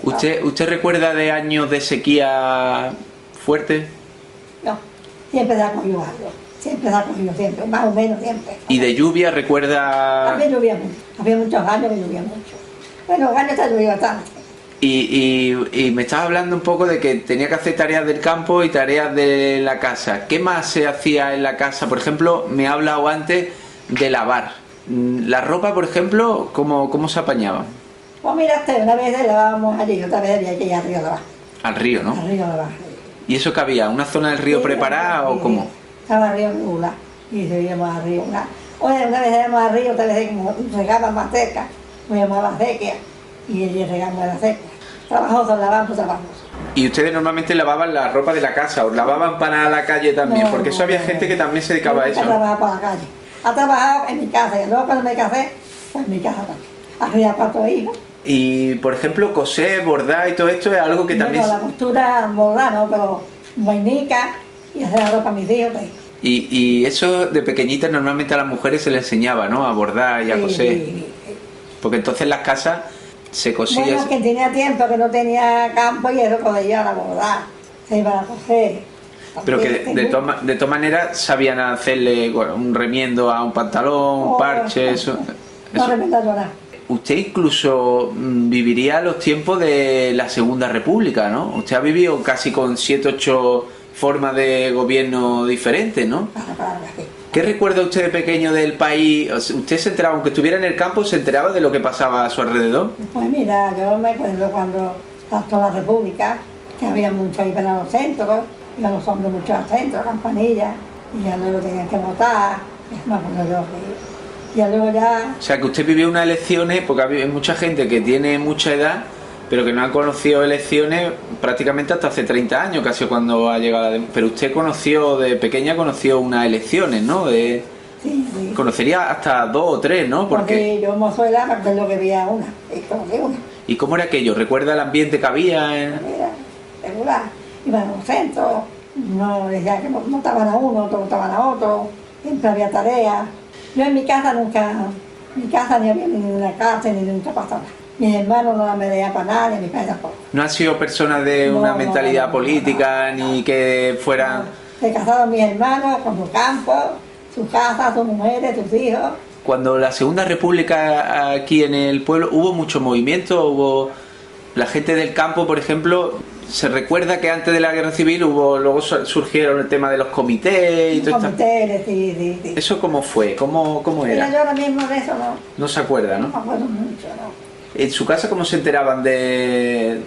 [SPEAKER 2] ¿Usted recuerda de años de sequía fuerte?
[SPEAKER 1] No, siempre se ha cogido algo. Siempre se ha cogido, siempre, más o menos siempre.
[SPEAKER 2] ¿Y de lluvia recuerda?
[SPEAKER 1] También llovía mucho. Había muchos años que llovía mucho. Bueno, años se ha llovido bastante.
[SPEAKER 2] Y me estabas hablando un poco de que tenía que hacer tareas del campo y tareas de la casa. ¿Qué más se hacía en la casa? Por ejemplo, me ha hablado antes de lavar. La ropa, por ejemplo, ¿cómo se apañaba?
[SPEAKER 1] Pues mira, una vez lavábamos allí, otra vez había que ir al río a lavar.
[SPEAKER 2] Al río, ¿no?
[SPEAKER 1] Al río a lavar.
[SPEAKER 2] ¿Y eso qué había? ¿Una zona del río
[SPEAKER 1] Sí,
[SPEAKER 2] preparada
[SPEAKER 1] sí,
[SPEAKER 2] o cómo?
[SPEAKER 1] Estaba el río Nula y íbamos al río. Una vez íbamos al río, otra vez regaban más cerca, nos íbamos a la sequía y allí regamos a la sequía. Trabajosos, lavamos.
[SPEAKER 2] ¿Y ustedes normalmente lavaban la ropa de la casa o lavaban para la calle también?
[SPEAKER 1] No,
[SPEAKER 2] porque eso había gente que también se dedicaba a eso.
[SPEAKER 1] Ha trabajado para la calle. Ha trabajado en mi casa y luego cuando me casé, pues en mi casa también. Arriba 4 hijos.
[SPEAKER 2] Y, por ejemplo, coser, bordar y todo esto es algo que también...
[SPEAKER 1] La costura bordar, ¿no? Pero vainica y hacer la ropa a mis hijos.
[SPEAKER 2] Y eso de pequeñitas normalmente a las mujeres se les enseñaba, ¿no? A bordar y a coser.
[SPEAKER 1] Sí.
[SPEAKER 2] Porque entonces las casas se cosían...
[SPEAKER 1] Bueno, que tenía tiempo, que no tenía campo y eso podía a bordar, se iban a coser.
[SPEAKER 2] Pero que de todas maneras sabían hacerle bueno, un remiendo a un pantalón, un parche, eso...
[SPEAKER 1] No remendar nada.
[SPEAKER 2] Usted incluso viviría los tiempos de la Segunda República, ¿no? Usted ha vivido casi con 7, 8 formas de gobierno diferentes, ¿no?
[SPEAKER 1] Claro que sí.
[SPEAKER 2] ¿Qué recuerda usted de pequeño del país? ¿Usted se enteraba, aunque estuviera en el campo, se enteraba de lo que pasaba a su alrededor?
[SPEAKER 1] Pues mira, yo me acuerdo cuando pasó la República, que había mucho ahí para los centros, iban los hombres mucho al centro, campanillas, y ya luego tenían que votar, me acuerdo yo que... Y luego ya...
[SPEAKER 2] O sea, que usted vivió unas elecciones, porque hay mucha gente que tiene mucha edad, pero que no ha conocido elecciones prácticamente hasta hace 30 años, casi cuando ha llegado la... Pero usted de pequeña conoció unas elecciones, ¿no?
[SPEAKER 1] Sí.
[SPEAKER 2] Conocería hasta 2 o 3, ¿no?
[SPEAKER 1] Porque yo mozuela me acuerdo que había una, y conocí una.
[SPEAKER 2] ¿Y cómo era aquello? ¿Recuerda el ambiente que había?
[SPEAKER 1] Mira, regular, iban a los centros, no decía que votaban a uno, otros votaban a otro, siempre había tareas. Yo en mi casa nunca, ni había ni una casa ni nunca pasó nada. Mis hermanos no me dejaban para nada, ni mi padre tampoco.
[SPEAKER 2] ¿No han sido personas de una mentalidad política, ni que fueran...?
[SPEAKER 1] Se casaron mis hermanos con su campo, su casa, sus mujeres, sus hijos.
[SPEAKER 2] Cuando la Segunda República aquí en el pueblo, ¿hubo mucho movimiento? ¿Hubo la gente del campo, por ejemplo? Se recuerda que antes de la Guerra Civil luego surgieron el tema de los comités y todo esto.
[SPEAKER 1] Comités, sí.
[SPEAKER 2] ¿Eso cómo fue? ¿Cómo era?
[SPEAKER 1] Mira, yo ahora mismo de eso no.
[SPEAKER 2] No se acuerda, ¿no?
[SPEAKER 1] No me acuerdo mucho, ¿no?
[SPEAKER 2] ¿En su casa cómo se enteraban de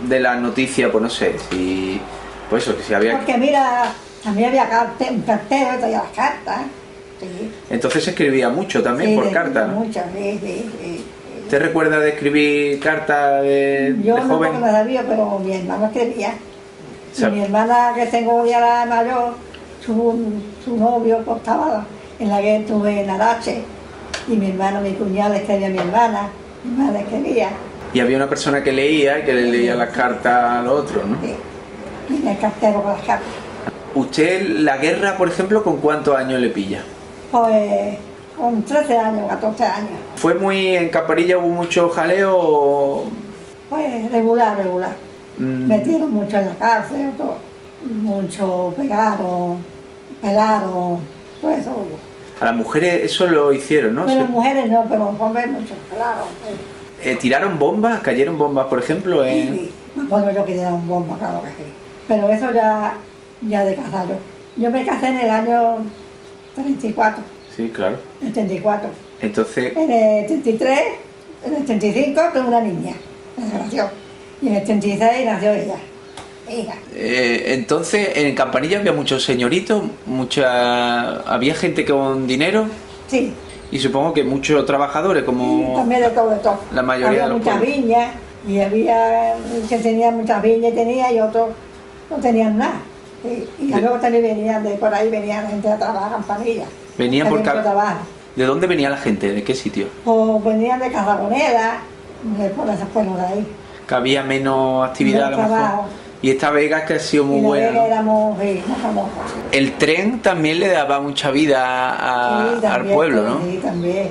[SPEAKER 2] la noticia? Pues no sé, si... Pues eso, que si había...
[SPEAKER 1] Porque mira, también había un cartero, traía las cartas. Sí.
[SPEAKER 2] Entonces se escribía mucho también
[SPEAKER 1] Sí,
[SPEAKER 2] por carta, ¿no?
[SPEAKER 1] Mucho, sí.
[SPEAKER 2] ¿Te recuerda de escribir cartas de
[SPEAKER 1] Yo
[SPEAKER 2] joven?
[SPEAKER 1] no porque no sabía, pero mi hermano escribía.
[SPEAKER 2] O sea,
[SPEAKER 1] Y mi hermana que tengo ya la mayor, su novio pues, estaba en la guerra, estuve en Arache. Y mi hermano, mi cuñado escribía a mi hermana escribía.
[SPEAKER 2] Y había una persona que leía y que le leía las cartas al otro, ¿no?
[SPEAKER 1] Sí. Y el cartero con las cartas.
[SPEAKER 2] ¿Usted la guerra, por ejemplo, con cuántos años le pilla?
[SPEAKER 1] Pues con 13 años, 14 años.
[SPEAKER 2] ¿Fue muy en Camparilla, hubo mucho jaleo o...?
[SPEAKER 1] Pues regular. Metieron mucho en la cárcel, todo. Mucho pegaron, pelaron, todo eso hubo.
[SPEAKER 2] A las mujeres eso lo hicieron, ¿no?
[SPEAKER 1] Pero
[SPEAKER 2] Sí.
[SPEAKER 1] mujeres no, pero los hombres muchos pelaron.
[SPEAKER 2] ¿Tiraron bombas? ¿Cayeron bombas, por ejemplo?
[SPEAKER 1] Sí, me acuerdo yo que tiraron bombas, claro que sí. Pero eso ya de casado. Yo me casé en el año 34,
[SPEAKER 2] Sí, claro.
[SPEAKER 1] el 34.
[SPEAKER 2] Entonces,
[SPEAKER 1] En el 33, en el 35 tuve una niña, nació. Y en el 36 nació ella, hija.
[SPEAKER 2] entonces en Campanilla había muchos señoritos, había gente con dinero
[SPEAKER 1] Sí,
[SPEAKER 2] y supongo que muchos trabajadores,
[SPEAKER 1] y
[SPEAKER 2] como
[SPEAKER 1] también de todo.
[SPEAKER 2] la mayoría
[SPEAKER 1] había
[SPEAKER 2] de los
[SPEAKER 1] muchas
[SPEAKER 2] pueblos.
[SPEAKER 1] viñas, y había que tenían muchas viñas y otros no tenían nada. Y luego también venían de por ahí, venían gente a trabajar en Campanilla.
[SPEAKER 2] Venían por
[SPEAKER 1] Había mucho trabajo.
[SPEAKER 2] ¿De dónde venía la gente? ¿De qué sitio?
[SPEAKER 1] O venían de Casaboneda, por esos pueblos de ahí.
[SPEAKER 2] Que había menos actividad a lo
[SPEAKER 1] Menos
[SPEAKER 2] mejor.
[SPEAKER 1] trabajo.
[SPEAKER 2] Y esta Vega es que ha sido muy
[SPEAKER 1] Y la
[SPEAKER 2] buena,
[SPEAKER 1] Vega
[SPEAKER 2] ¿no?
[SPEAKER 1] éramos muy famosos.
[SPEAKER 2] El tren también le daba mucha vida
[SPEAKER 1] Sí,
[SPEAKER 2] al pueblo, ¿no?
[SPEAKER 1] Sí, también.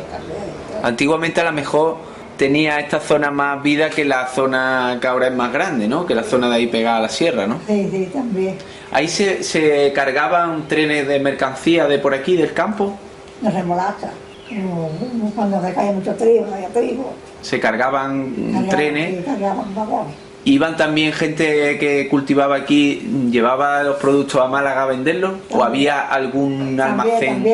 [SPEAKER 2] Antiguamente a lo mejor tenía esta zona más vida que la zona que ahora es más grande, ¿no? Que la zona de ahí pegada a la sierra, ¿no?
[SPEAKER 1] Sí, sí, también.
[SPEAKER 2] Ahí se cargaban trenes de mercancía de por aquí, del campo.
[SPEAKER 1] De remolacha. Cuando se cae mucho trigo, no había trigo.
[SPEAKER 2] Se cargaban trenes.
[SPEAKER 1] Sí, cargaban vagones.
[SPEAKER 2] ¿Iban también gente que cultivaba aquí, llevaba los productos a Málaga a venderlos? ¿O había algún almacén?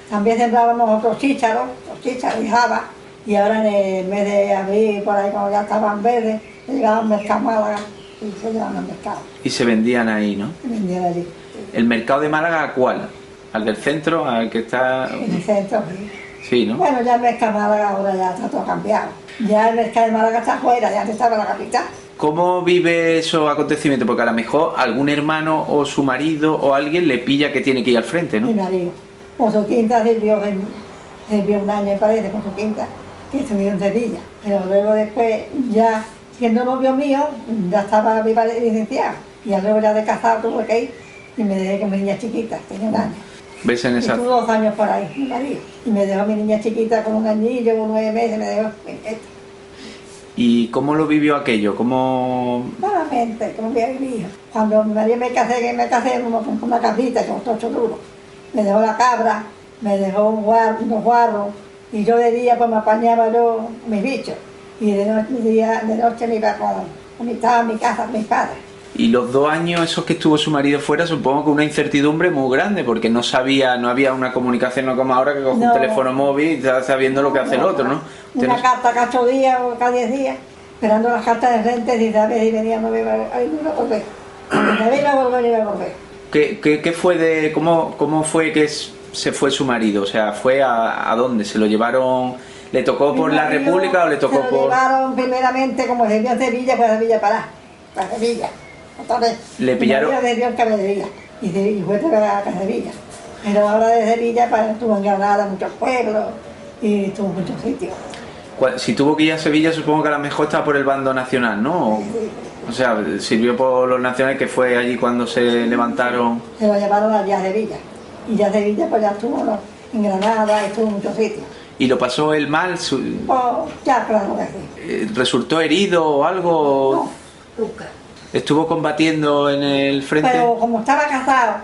[SPEAKER 1] También sembrábamos otros chícharos y habas. Y ahora en el mes de abril, por ahí cuando ya estaban verdes, llegaban al mercado Málaga y se llevaban al mercado.
[SPEAKER 2] Y se vendían ahí, ¿no?
[SPEAKER 1] Se vendían allí.
[SPEAKER 2] ¿El mercado de Málaga cuál? ¿Al del centro? ¿Al que está...?
[SPEAKER 1] En el centro, sí.
[SPEAKER 2] Sí, ¿no?
[SPEAKER 1] Bueno, ya el mercado de Málaga ahora ya está todo cambiado. Ya el mercado de Málaga está afuera, ya antes estaba en la capital.
[SPEAKER 2] ¿Cómo vive esos acontecimientos? Porque a lo mejor algún hermano o su marido o alguien le pilla que tiene que ir al frente, ¿no?
[SPEAKER 1] Mi marido. Con su quinta sirvió un año, me parece, con su quinta, que estuvo en Sevilla. Pero luego después, ya siendo novio mío, ya estaba viva licenciado. Y luego ya de casado tuve que ir y me dejé con mi niña chiquita, tenía un año.
[SPEAKER 2] ¿Ves en esa...?
[SPEAKER 1] Estuvo 2 años por ahí, mi marido. Y me dejó mi niña chiquita con un añillo, con 9 meses, me dejó en esto.
[SPEAKER 2] ¿Y cómo lo vivió aquello? ¿Cómo...?
[SPEAKER 1] Malamente, como había vivido. Cuando mi marido me casé con una cabrita, con 8 duros. Me dejó la cabra, me dejó unos guarros, y yo de día pues me apañaba yo mis bichos. Y de noche me iba estaba en mi casa con mis padres.
[SPEAKER 2] Y los 2 años esos que estuvo su marido fuera, supongo que una incertidumbre muy grande, porque no había una comunicación, no como ahora que coge un teléfono móvil y está sabiendo lo que hace el otro, ¿no?
[SPEAKER 1] Una carta cada 8 días o cada 10 días, esperando las cartas de frente, si sabes, y venía, no me iba a volver. Me iba a volver.
[SPEAKER 2] ¿Qué fue cómo fue que se fue su marido? O sea, ¿fue a dónde? ¿Se lo llevaron, le tocó por la República o le tocó
[SPEAKER 1] por...?
[SPEAKER 2] Se
[SPEAKER 1] lo llevaron primeramente, como se vio en Sevilla, pues a Sevilla para Sevilla. Otra vez.
[SPEAKER 2] Le pillaron...
[SPEAKER 1] Se vio en Cabellería y fue a Sevilla. Pero ahora de Sevilla estuvo en Granada, muchos pueblos y estuvo en muchos sitios.
[SPEAKER 2] Si tuvo que ir a Sevilla, supongo que a lo mejor estaba por el bando nacional, ¿no? O sea, sirvió por los nacionales, que fue allí cuando se levantaron...
[SPEAKER 1] Se lo llevaron allá a Sevilla. Y ya Sevilla pues ya estuvo, ¿no?, en Granada, estuvo en muchos sitios.
[SPEAKER 2] ¿Y lo pasó él mal?
[SPEAKER 1] Ya, claro que sí.
[SPEAKER 2] ¿Resultó herido o algo?
[SPEAKER 1] No, nunca.
[SPEAKER 2] ¿Estuvo combatiendo en el frente?
[SPEAKER 1] Pero como estaba casado,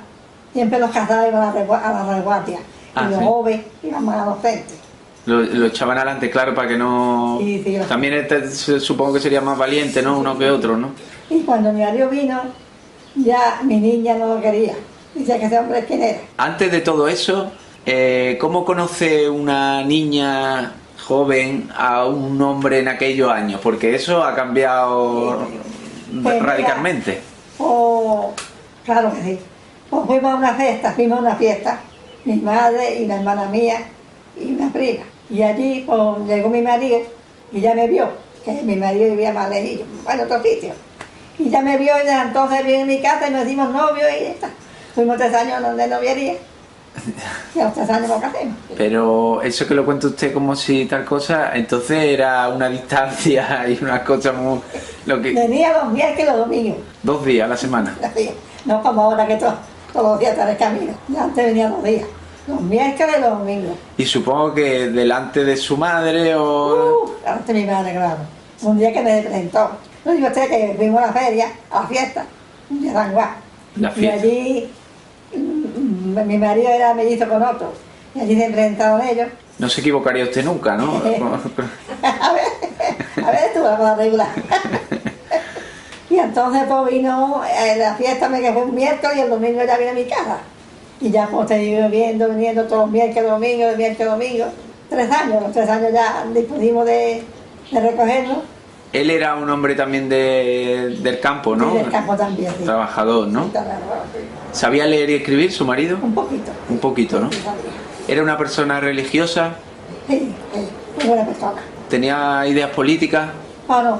[SPEAKER 1] siempre los casados iban a la reguardia. Y los jóvenes iban más a los frentes.
[SPEAKER 2] Lo echaban adelante, claro, para que no...
[SPEAKER 1] Sí,
[SPEAKER 2] También supongo que sería más valiente, ¿no? Uno que otro, ¿no?
[SPEAKER 1] Y cuando mi marido vino, ya mi niña no lo quería. Dice que ese hombre, ¿quién era?
[SPEAKER 2] Antes de todo eso, ¿cómo conoce una niña joven a un hombre en aquellos años? Porque eso ha cambiado radicalmente.
[SPEAKER 1] Claro que sí. Pues fuimos a una fiesta, mi madre y la hermana mía y una prima. Y allí pues, llegó mi marido y ya me vio, que mi marido vivía más lejillo, en otro sitio. Y ya me vio y desde entonces vino en mi casa y nos dimos novios y ya está. Fuimos 3 años de noviería y a los 3 años nos casamos.
[SPEAKER 2] Pero eso que lo cuenta usted como si tal cosa, entonces era una distancia y una cosa muy...
[SPEAKER 1] Venía los miércoles y los domingos.
[SPEAKER 2] 2 días a la semana.
[SPEAKER 1] No como ahora que todos los días está en el camino. Ya antes venía 2 días. Los miércoles y los domingos.
[SPEAKER 2] Y supongo que delante de su madre o...
[SPEAKER 1] Delante de mi madre, claro. Un día que me presentó. No digo usted que fuimos a la feria, a la fiesta, un día de Anguá. Y allí mi marido era mellizo con otro. Y allí se presentaron ellos.
[SPEAKER 2] No se equivocaría usted nunca, ¿no?
[SPEAKER 1] a ver, estuvo la regular. Y entonces pues vino la fiesta, me quedó un miércoles y el domingo ya vine a mi casa. Y ya pues te iba viniendo todos los miércoles, domingo. 3 años, los 3 años ya dispusimos de recogernos.
[SPEAKER 2] Él era un hombre también del campo, ¿no?
[SPEAKER 1] Sí, del campo también, sí.
[SPEAKER 2] Trabajador, ¿no? ¿Sabía leer y escribir su marido?
[SPEAKER 1] Un poquito.
[SPEAKER 2] Un poquito, ¿no?
[SPEAKER 1] Sí, sabía.
[SPEAKER 2] ¿Era una persona religiosa?
[SPEAKER 1] Sí, muy buena persona.
[SPEAKER 2] ¿Tenía ideas políticas?
[SPEAKER 1] No.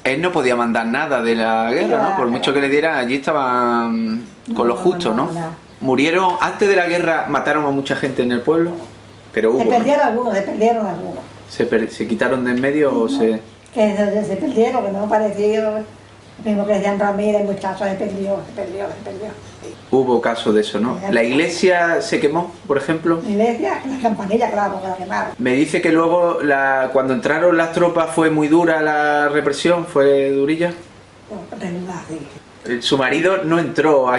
[SPEAKER 2] Él no podía mandar nada de la guerra, ¿no? Por mucho que le dieran, allí estaban con lo justo, ¿no? Murieron, antes de la guerra, mataron a mucha gente en el pueblo, pero hubo...
[SPEAKER 1] Se perdieron algunos.
[SPEAKER 2] ¿Se quitaron de en medio o se...?
[SPEAKER 1] Que se perdieron, que no aparecieron. Mismo que decían Ramírez, el muchacho se perdió. Sí.
[SPEAKER 2] Hubo caso de eso, ¿no? ¿La iglesia se quemó, por ejemplo?
[SPEAKER 1] La iglesia, las campanillas, claro, porque la quemaron.
[SPEAKER 2] Me dice que luego, cuando entraron las tropas, fue muy dura la represión, fue durilla. Su marido no entró,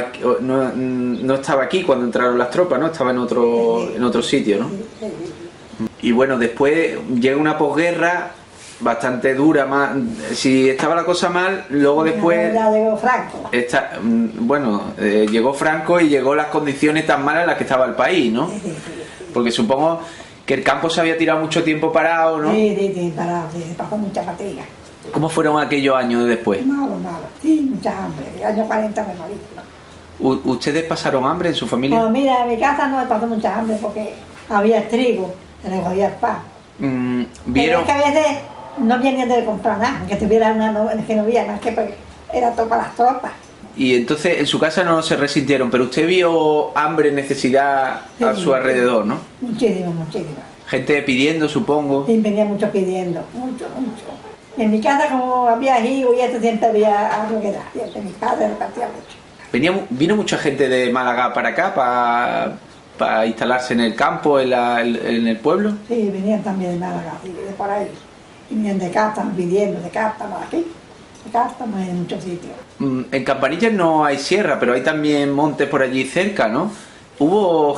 [SPEAKER 2] no estaba aquí cuando entraron las tropas, ¿no? Estaba en otro sitio, ¿no? Y bueno, después llega una posguerra bastante dura, más. Si estaba la cosa mal, luego después
[SPEAKER 1] ya llegó Franco.
[SPEAKER 2] Llegó Franco y llegó las condiciones tan malas en las que estaba el país, ¿no? Porque supongo que el campo se había tirado mucho tiempo parado, ¿no?
[SPEAKER 1] Sí, parado, sí, pasó mucha fatiga.
[SPEAKER 2] ¿Cómo fueron aquellos años después?
[SPEAKER 1] Malo, sí, mucha hambre. El año 40 me morí.
[SPEAKER 2] ¿Ustedes pasaron hambre en su familia?
[SPEAKER 1] No, mira, en mi casa no me pasó mucha hambre porque había trigo, se le cogía el pan.
[SPEAKER 2] ¿Vieron?
[SPEAKER 1] Pero es que a veces no venían de comprar nada, que tuviera que no había más que era todo para las tropas.
[SPEAKER 2] Y entonces en su casa no se resintieron, pero usted vio hambre, necesidad a su alrededor, ¿no?
[SPEAKER 1] Muchísimo.
[SPEAKER 2] Gente pidiendo, supongo.
[SPEAKER 1] Sí, venía mucho pidiendo, mucho. En mi casa, como había hijos y esto, siempre había algo que dar. Siempre mi padre repartía mucho.
[SPEAKER 2] ¿Vino mucha gente de Málaga para acá, para instalarse en el campo, en el pueblo?
[SPEAKER 1] Sí, venían también de Málaga, sí, de por ahí. Venían de Cártama, pidiendo de Cártama aquí. De Cártama en muchos sitios.
[SPEAKER 2] En Campanillas no hay sierra, pero hay también montes por allí cerca, ¿no? ¿Hubo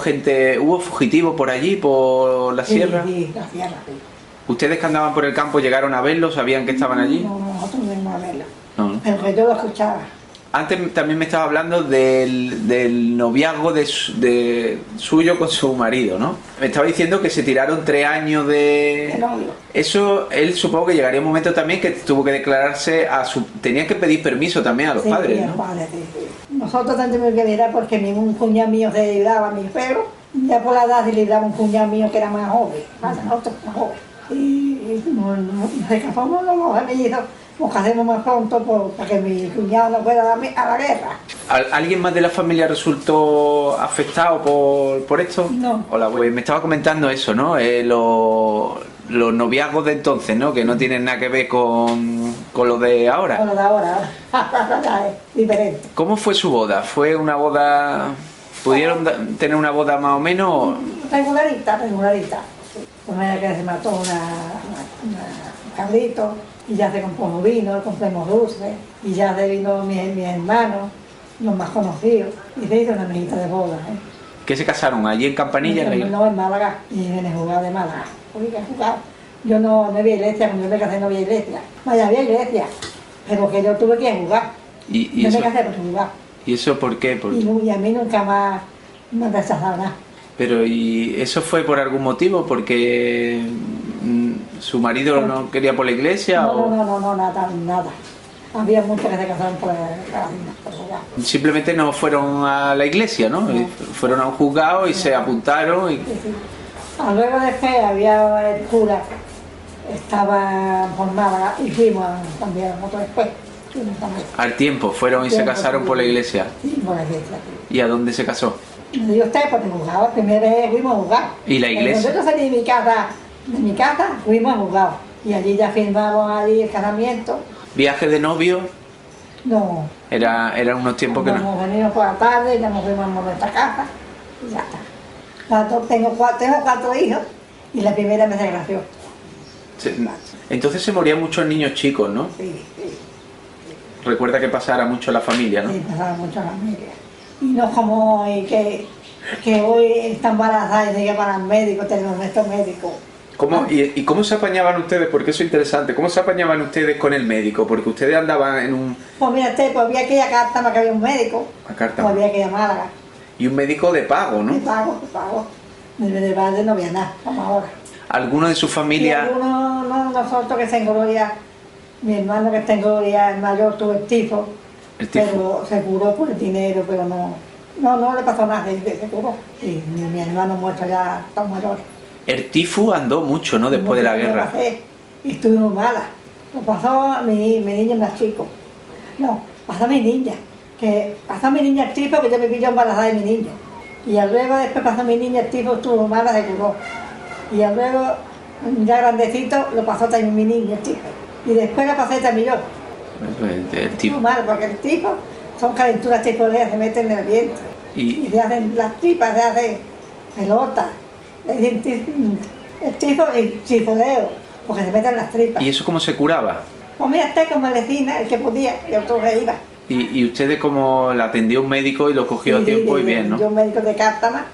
[SPEAKER 2] fugitivos por allí, por la sierra?
[SPEAKER 1] Sí, la sierra, sí.
[SPEAKER 2] ¿Ustedes que andaban por el campo llegaron a verlos? ¿Sabían que estaban allí?
[SPEAKER 1] No, nosotros no íbamos a verlo.
[SPEAKER 2] No.
[SPEAKER 1] Pero que yo lo escuchaba.
[SPEAKER 2] Antes también me estaba hablando del noviazgo suyo con su marido, ¿no? Me estaba diciendo que se tiraron 3 años de
[SPEAKER 1] novio.
[SPEAKER 2] Eso, él supongo que llegaría un momento también que tuvo que declararse tenían que pedir permiso también a los padres, ¿no?
[SPEAKER 1] Los padres, sí. Nosotros tendríamos que mirar porque ningún cuñado mío se libraba, mi suegro. Ya por la edad se libraba un cuñado mío que era más joven, nosotros más joven. Y se casamos los dos mellizos. Nos casemos más pronto para que mi cuñado no fuera a la guerra.
[SPEAKER 2] ¿Alguien más de la familia resultó afectado por esto?
[SPEAKER 1] No.
[SPEAKER 2] Hola, pues me estaba comentando eso, ¿no? Los noviazgos de entonces, ¿no? Que no tienen nada que ver con lo de ahora.
[SPEAKER 1] Con lo de ahora es diferente.
[SPEAKER 2] ¿Cómo fue su boda? ¿Fue una boda... ¿Pudieron tener una boda más o menos?
[SPEAKER 1] Regularita. Como era que se mató un cabrito. Y ya se compró vino, compramos dulces, y ya se vino mis hermanos, los más conocidos, y se hizo una mesita de boda.
[SPEAKER 2] ¿Qué se casaron? ¿Allí en Campanilla?
[SPEAKER 1] No, en Málaga, y en el juzgado de Málaga. Yo no había iglesia, cuando yo me casé no había iglesia. Vaya, había iglesia, pero que yo tuve que jugar.
[SPEAKER 2] ¿Y
[SPEAKER 1] yo
[SPEAKER 2] eso,
[SPEAKER 1] me casé por jugar.
[SPEAKER 2] ¿Y eso por qué?
[SPEAKER 1] Y a mí nunca más me rechazaron nada.
[SPEAKER 2] Pero ¿y eso fue por algún motivo? ¿Porque su marido no quería por la iglesia?
[SPEAKER 1] No, nada. Había muchos que se casaron por jugar.
[SPEAKER 2] Simplemente no fueron a la iglesia, ¿no? Fueron a un juzgado y se apuntaron.
[SPEAKER 1] Sí. Luego después había el cura, estaba por Málaga y fuimos también nosotros después.
[SPEAKER 2] Al tiempo, fueron y se casaron por la iglesia.
[SPEAKER 1] Sí, por la iglesia.
[SPEAKER 2] ¿Y a dónde se casó?
[SPEAKER 1] Y usted, porque jugaba, primera vez fuimos a jugar.
[SPEAKER 2] ¿Y la iglesia?
[SPEAKER 1] Nosotros salí de mi casa, fuimos a jugar. Y allí ya firmamos allí el casamiento.
[SPEAKER 2] ¿Viaje de novio?
[SPEAKER 1] No.
[SPEAKER 2] Eran unos tiempos que no.
[SPEAKER 1] Nos venimos por la tarde, ya nos fuimos a nuestra casa y ya está. Tengo 4 hijos y la primera me desgració.
[SPEAKER 2] Entonces se morían muchos niños chicos, ¿no?
[SPEAKER 1] Sí.
[SPEAKER 2] Recuerda que pasara mucho la familia, ¿no?
[SPEAKER 1] Sí, pasaba mucho la familia. Y no como hoy, que hoy están embarazadas y se llevan al médico, tenemos nuestro médico.
[SPEAKER 2] ¿Y cómo se apañaban ustedes? Porque eso es interesante. ¿Cómo se apañaban ustedes con el médico? Porque ustedes andaban en un...
[SPEAKER 1] Pues mira, pues había que ir a Cártama, que había un médico.
[SPEAKER 2] A Cártama.
[SPEAKER 1] Pues había que ir a Málaga.
[SPEAKER 2] Y un médico de pago, ¿no?
[SPEAKER 1] De pago. De padre no había nada, como ahora.
[SPEAKER 2] ¿Alguno de su familia...?
[SPEAKER 1] Algunos, no, nosotros que en Gloria, mi hermano que está en Gloria, el mayor, tuvo el tifo. Pero se curó por el dinero, pero no le pasó nada, se curó. Y mi hermano muerto ya está mayor.
[SPEAKER 2] El tifo andó mucho, ¿no? Después de la guerra.
[SPEAKER 1] Y estuvimos malas. Lo pasó mi niño más chico. No, pasó mi niña. El tifo, que yo me pilló embarazada de mi niño. Y luego después pasó mi niña, el tifo estuvo mala, se curó. Y luego, ya grandecito, lo pasó también mi niño, el tifo. Y después lo pasé también yo.
[SPEAKER 2] El tifo.
[SPEAKER 1] Muy mal, porque el tifo son calenturas tifoideas, se meten en el vientre. Y se hacen las tripas, se hacen pelotas. El tifo y el tifoideo, porque se meten las tripas.
[SPEAKER 2] ¿Y eso cómo se curaba?
[SPEAKER 1] Comía té con medicina, el que podía, y otro que iba.
[SPEAKER 2] ¿Y ustedes como la atendió un médico y lo cogió a tiempo y bien, no?
[SPEAKER 1] Yo un médico de Cártama,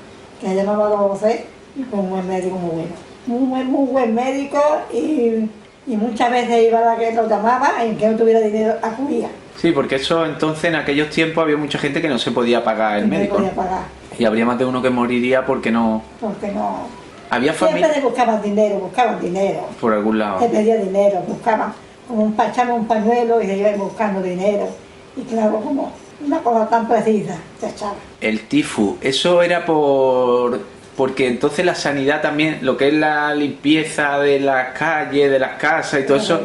[SPEAKER 1] que se llamaba Don José, y fue un buen médico muy bueno. Muy buen médico y muchas veces iba a la que lo llamaba y que no tuviera dinero acudía.
[SPEAKER 2] Sí, porque eso entonces en aquellos tiempos había mucha gente que no se podía pagar el médico.
[SPEAKER 1] No podía pagar.
[SPEAKER 2] Y habría más de uno que moriría porque no...
[SPEAKER 1] Porque no...
[SPEAKER 2] Había
[SPEAKER 1] Siempre
[SPEAKER 2] familia...
[SPEAKER 1] buscaban dinero.
[SPEAKER 2] Por algún lado.
[SPEAKER 1] Se pedía dinero, buscaban como echaban un pañuelo y se iban buscando dinero. Y claro, como una cosa tan precisa se echaba.
[SPEAKER 2] El tifus, eso era porque entonces la sanidad también, lo que es la limpieza de las calles, de las casas y todo eso,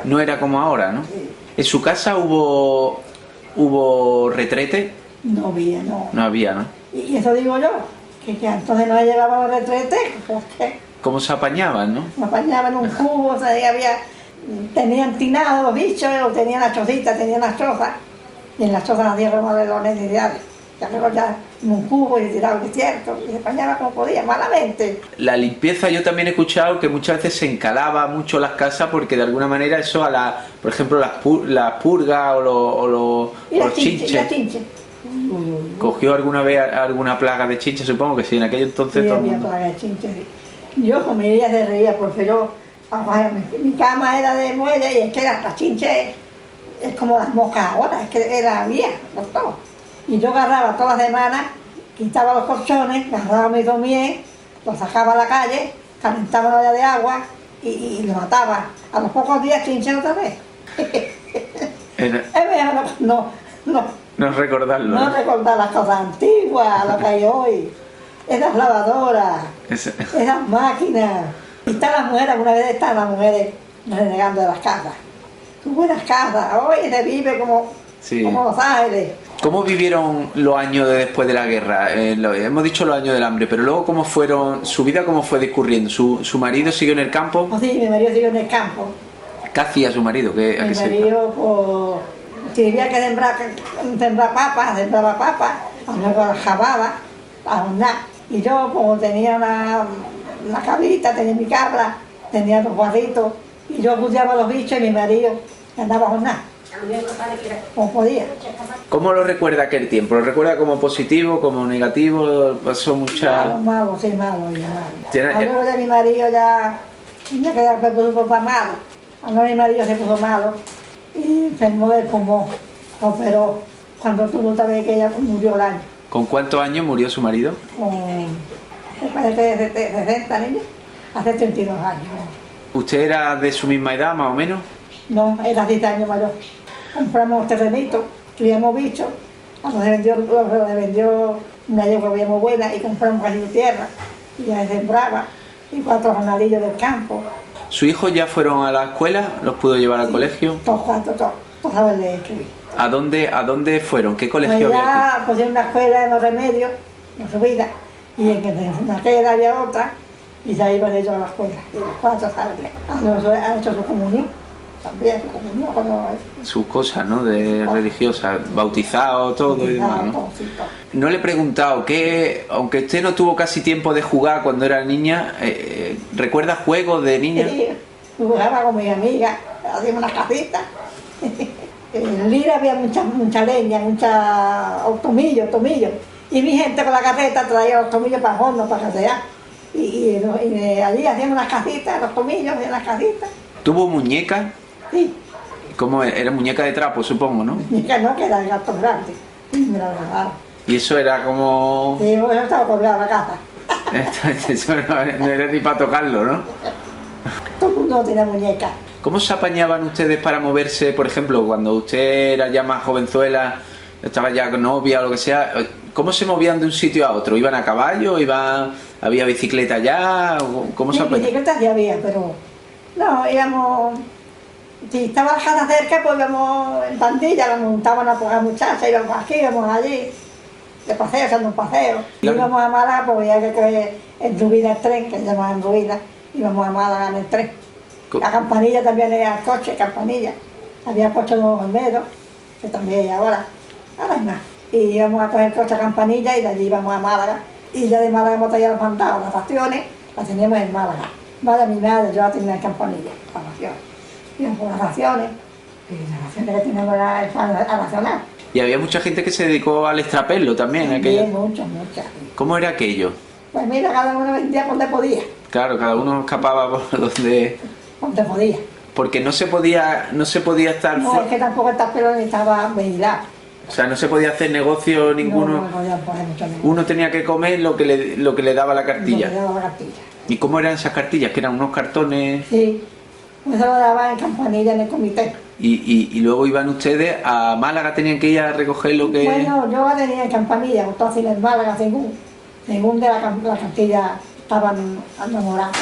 [SPEAKER 2] no era como ahora, ¿no?
[SPEAKER 1] Sí.
[SPEAKER 2] ¿En su casa hubo retrete?
[SPEAKER 1] No había, no.
[SPEAKER 2] No había, ¿no?
[SPEAKER 1] Y eso digo yo, que entonces no llevaban los retretes, porque
[SPEAKER 2] ¿Cómo se apañaban, no?
[SPEAKER 1] me apañaban un cubo, o sea, tenían tinados los bichos, o tenían las chocitas, tenían las chozas, y en las chozas hacían remodelaciones necesidades. Ya luego ya en un cubo y tiraban el desierto, y se apañaba como podía, malamente.
[SPEAKER 2] La limpieza, yo también he escuchado que muchas veces se encalaba mucho las casas porque de alguna manera eso por ejemplo, las purgas o los chinches.
[SPEAKER 1] Y las chinches.
[SPEAKER 2] ¿Cogió alguna vez alguna plaga de chinches? Supongo que sí, en aquel entonces
[SPEAKER 1] Sí,
[SPEAKER 2] todo el
[SPEAKER 1] había
[SPEAKER 2] mundo...
[SPEAKER 1] plaga de chinches. Yo con mi ella se reía porque mi cama era de muelle y es que las chinches es como las moscas ahora, es que era vieja, todo. Y yo agarraba todas las semanas, quitaba los colchones, agarraba mi domier, lo sacaba a la calle, calentaba una olla de agua y lo mataba. A los pocos días chinché otra vez. Es mejor
[SPEAKER 2] No recordarlo.
[SPEAKER 1] no recordar las cosas antiguas, lo que hay hoy. Esas lavadoras, esas máquinas. Y están las mujeres, alguna vez están las mujeres renegando de las casas. Sus buenas casas, hoy se vive como Los Ángeles.
[SPEAKER 2] ¿Cómo vivieron los años después de la guerra? Hemos dicho los años del hambre, pero luego ¿cómo fueron, su vida cómo fue discurriendo? ¿Su marido siguió en el campo?
[SPEAKER 1] Pues sí, mi marido siguió en el campo.
[SPEAKER 2] ¿Qué hacía su marido?
[SPEAKER 1] Mi marido, pues, si había que sembrar papas, sembraba papas, luego las javaba, a hornar. Y yo, como tenía una cabrita, tenía mi cabra, tenía los guarritos, y yo cuidaba los bichos y mi marido andaba a hornar, como podía.
[SPEAKER 2] ¿Cómo lo recuerda aquel tiempo? ¿Lo recuerda como positivo, como negativo? ¿Pasó mucha...?
[SPEAKER 1] Malo. Luego de mi marido ya tenía que dar puso malo. Luego mi marido se puso malo y enfermó del pulmón. Operó cuando tuvo otra vez que ella murió el año.
[SPEAKER 2] ¿Con cuántos años murió su marido?
[SPEAKER 1] Me parece de 60 niños, hace 32 años.
[SPEAKER 2] ¿Usted era de su misma edad, más o menos?
[SPEAKER 1] No, era 10 años mayor. Compramos un terrenito, tuvimos bichos, cuando se vendió una yegua bien muy buena y compramos un cachito de tierra y ya se sembraba y 4 jornalillos del campo.
[SPEAKER 2] ¿Sus hijos ya fueron a la escuela? ¿Los pudo llevar al colegio?
[SPEAKER 1] Todos saben leer y escribir.
[SPEAKER 2] ¿A dónde fueron? ¿Qué colegio había aquí?
[SPEAKER 1] Allá pusieron una escuela en Los Remedios, en Subida, y en aquella había otra, y ya iban ellos a la escuela. Y los 4 saben leer. Han hecho su comunión, también su comunión.
[SPEAKER 2] Sus cosas, ¿no? De religiosas, bautizado, todo y demás, ¿no?
[SPEAKER 1] Todo.
[SPEAKER 2] No le he preguntado, aunque usted no tuvo casi tiempo de jugar cuando era niña, ¿recuerda juegos de niña?
[SPEAKER 1] Sí, jugaba con mis amigas, hacíamos unas casitas. En Lira había mucha leña, tomillos. Y mi gente con la carreta traía los tomillos para el horno, para casear. Y allí hacíamos unas casitas, los tomillos y las casitas.
[SPEAKER 2] ¿Tuvo muñeca?
[SPEAKER 1] Sí.
[SPEAKER 2] ¿Cómo era? Era muñeca de trapo, supongo, ¿no?
[SPEAKER 1] Muñeca no, que era el gato grande. Sí, me la regalaron.
[SPEAKER 2] Y eso era como...
[SPEAKER 1] Sí, bueno, estaba colgado en la casa.
[SPEAKER 2] Eso no era ni para tocarlo, ¿no?
[SPEAKER 1] Todo el mundo tenía muñeca.
[SPEAKER 2] ¿Cómo se apañaban ustedes para moverse, por ejemplo, cuando usted era ya más jovenzuela, estaba ya con novia o lo que sea? ¿Cómo se movían de un sitio a otro? ¿Iban a caballo? ¿Había bicicleta ya? ¿Cómo se apañaban?
[SPEAKER 1] Bicicletas sí había, pero no, íbamos... Si estaba la casa cerca, pues íbamos en pandilla, la montaban a poner muchachas, íbamos aquí, íbamos allí, de paseo, haciendo un paseo.
[SPEAKER 2] Claro.
[SPEAKER 1] Íbamos a Málaga, porque había que coger en Rubina el tren, que se llama en Rubina, íbamos a Málaga en el tren. La Campanilla también era el coche, Campanilla. había puesto los bomberos, que también hay ahora hay más. Y íbamos a coger coche a Campanilla y de allí íbamos a Málaga. Y ya de Málaga hemos traído los mandados, las raciones, las teníamos en Málaga. Madre mi madre, yo la tenía en Campanilla, las raciones. Íbamos con las raciones, y las raciones que teníamos era a racionar.
[SPEAKER 2] Y había mucha gente que se dedicó al extrapelo también.
[SPEAKER 1] Muchas.
[SPEAKER 2] ¿Cómo era aquello?
[SPEAKER 1] Pues mira, cada uno vendía por donde podía.
[SPEAKER 2] Claro, cada uno escapaba por donde...
[SPEAKER 1] Donde podía.
[SPEAKER 2] Porque no se podía estar...
[SPEAKER 1] No, es que tampoco el tapero estaba vigilado.
[SPEAKER 2] O sea, no se podía hacer negocio ninguno.
[SPEAKER 1] No podía poner mucho negocio.
[SPEAKER 2] Uno tenía que comer lo que le daba la cartilla.
[SPEAKER 1] Lo que le daba la cartilla.
[SPEAKER 2] ¿Y cómo eran esas cartillas? Que eran unos cartones...
[SPEAKER 1] Sí, eso lo daba en Campanilla en el comité.
[SPEAKER 2] Y luego iban ustedes a Málaga, tenían que ir a recoger lo que...
[SPEAKER 1] Bueno, yo la tenía en Campanilla, entonces en Málaga, según de la cartilla estaban enamorados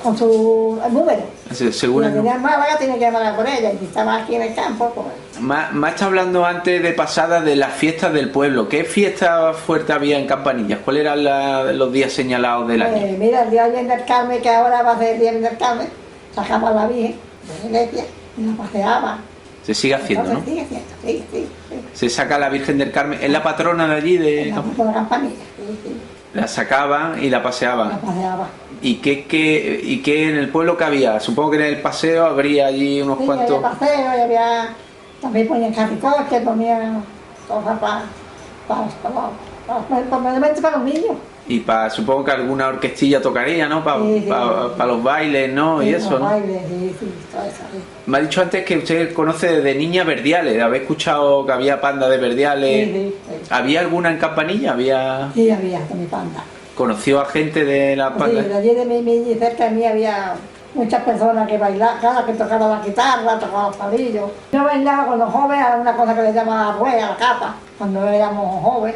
[SPEAKER 1] con su número.
[SPEAKER 2] Según
[SPEAKER 1] si la tenía en Málaga, tenía que llamar por ella, y si estaba aquí en el campo, pues...
[SPEAKER 2] Más está hablando antes de pasada de las fiestas del pueblo. ¿Qué fiesta fuerte había en Campanillas? ¿Cuáles eran los días señalados del año?
[SPEAKER 1] Mira, el día del Carmen, que ahora va a ser el día del Carmen, sacamos a la Virgen de Iglesia y la paseaba.
[SPEAKER 2] Se sigue haciendo,
[SPEAKER 1] Entonces,
[SPEAKER 2] ¿no?
[SPEAKER 1] sigue haciendo, sí.
[SPEAKER 2] Se saca a la Virgen del Carmen. ¿Es la patrona de allí?
[SPEAKER 1] En la Campanilla, sí.
[SPEAKER 2] La sacaban y la paseaban.
[SPEAKER 1] La paseaba.
[SPEAKER 2] ¿Y qué en el pueblo que había? Supongo que en el paseo habría allí unos cuantos...
[SPEAKER 1] Había paseo, y había... También ponían carricoches, ponían cosas para los niños.
[SPEAKER 2] Y supongo que alguna orquestilla tocaría, ¿no? Para los bailes, ¿no?
[SPEAKER 1] Sí,
[SPEAKER 2] y eso,
[SPEAKER 1] los
[SPEAKER 2] ¿no?
[SPEAKER 1] bailes, sí, todo eso, sí.
[SPEAKER 2] Me ha dicho antes que usted conoce de niña Verdiales. ¿Habéis escuchado que había panda de Verdiales?
[SPEAKER 1] Sí.
[SPEAKER 2] ¿Había alguna en Campanilla?
[SPEAKER 1] Sí, había, con mi panda.
[SPEAKER 2] ¿Conoció a gente de la panda?
[SPEAKER 1] Sí, de allí de mí, cerca de mí había muchas personas que bailaban, cada que tocaban la guitarra, tocaban los palillos. Yo bailaba con los jóvenes, a una cosa que le llaman la rueda, la capa. Cuando éramos jóvenes,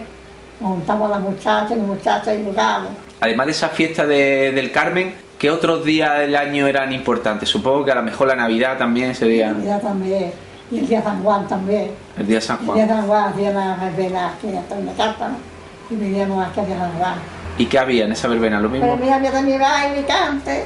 [SPEAKER 1] nos juntamos las muchachas y los muchachos y jugábamos.
[SPEAKER 2] Además de esa fiesta del Carmen, ¿qué otros días del año eran importantes? Supongo que a lo mejor la Navidad también sería...
[SPEAKER 1] La Navidad también, y el día San Juan también.
[SPEAKER 2] El día de San
[SPEAKER 1] El
[SPEAKER 2] Juan.
[SPEAKER 1] día San Juan hacían las verbenas que hasta una carta, ¿no? Y veníamos aquí a San Juan.
[SPEAKER 2] ¿Y qué había en esa verbena? ¿Lo mismo?
[SPEAKER 1] Pero mira, yo también baile y cante.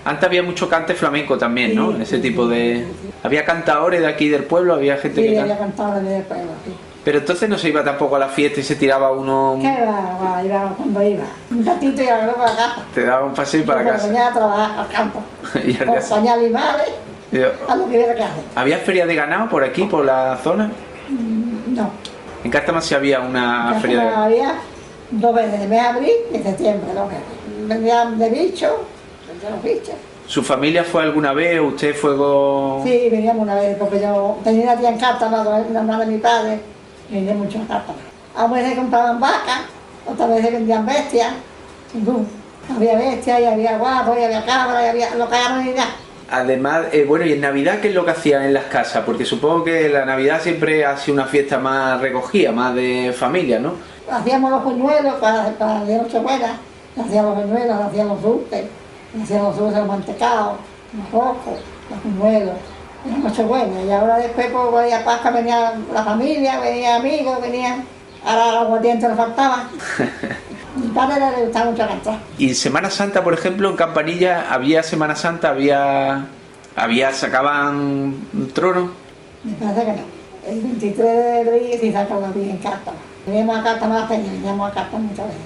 [SPEAKER 2] Antes había mucho cante flamenco también, ¿no?
[SPEAKER 1] Sí,
[SPEAKER 2] En ese
[SPEAKER 1] sí,
[SPEAKER 2] tipo de...
[SPEAKER 1] sí.
[SPEAKER 2] ¿Había cantadores de aquí del pueblo? ¿Había gente
[SPEAKER 1] Sí,
[SPEAKER 2] que
[SPEAKER 1] había
[SPEAKER 2] cantaba?
[SPEAKER 1] cantado en el pueblo, sí.
[SPEAKER 2] Pero entonces no se iba tampoco a la fiesta y se tiraba uno...
[SPEAKER 1] ¿Qué iba cuando iba? Un ratito y luego a la casa.
[SPEAKER 2] Te daba un paseo para casa.
[SPEAKER 1] Venía a trabajar al campo.
[SPEAKER 2] Y al día-
[SPEAKER 1] Acompañar a mi madre a lo que hubiera que hacer.
[SPEAKER 2] ¿Había feria de ganado por aquí, por la zona?
[SPEAKER 1] No.
[SPEAKER 2] En Castaman sí había una feria de ganado.
[SPEAKER 1] Había 2 veces, de mes de abril y de septiembre, 2 veces. Vendían de bichos, vendían los bichos.
[SPEAKER 2] ¿Su familia fue alguna vez? ¿Usted fue con...?
[SPEAKER 1] Sí, veníamos una vez, porque yo tenía una tía en Cártama, la madre de mi padre, y vendía mucho en Cártama. A veces compraban vacas, otras veces vendían bestias. Había bestias, y había guapos, y había cabras, y había lo que hagan ni nada.
[SPEAKER 2] Además, bueno, ¿y en Navidad qué es lo que hacían en las casas? Porque supongo que la Navidad siempre ha sido una fiesta más recogida, más de familia, ¿no?
[SPEAKER 1] Hacíamos los buñuelos para el día de Nochebuena, hacíamos los buñuelos, hacíamos los dulces, hacíamos los mantecados, los rojos, los buñuelos, la Nochebuena. Y ahora después, pues, venía Pascua, venía la familia, venían amigos, venían... Ahora los aguardientes nos faltaban. Mi padre le gustaba mucho cantar.
[SPEAKER 2] Y Semana Santa, por ejemplo, en Campanilla, ¿había Semana Santa? ¿Sacaban un trono?
[SPEAKER 1] Me parece que no. El 23 de abril sí saca la Virgen en Cártama. Veníamos a Cártama, veníamos a Cártama muchas veces.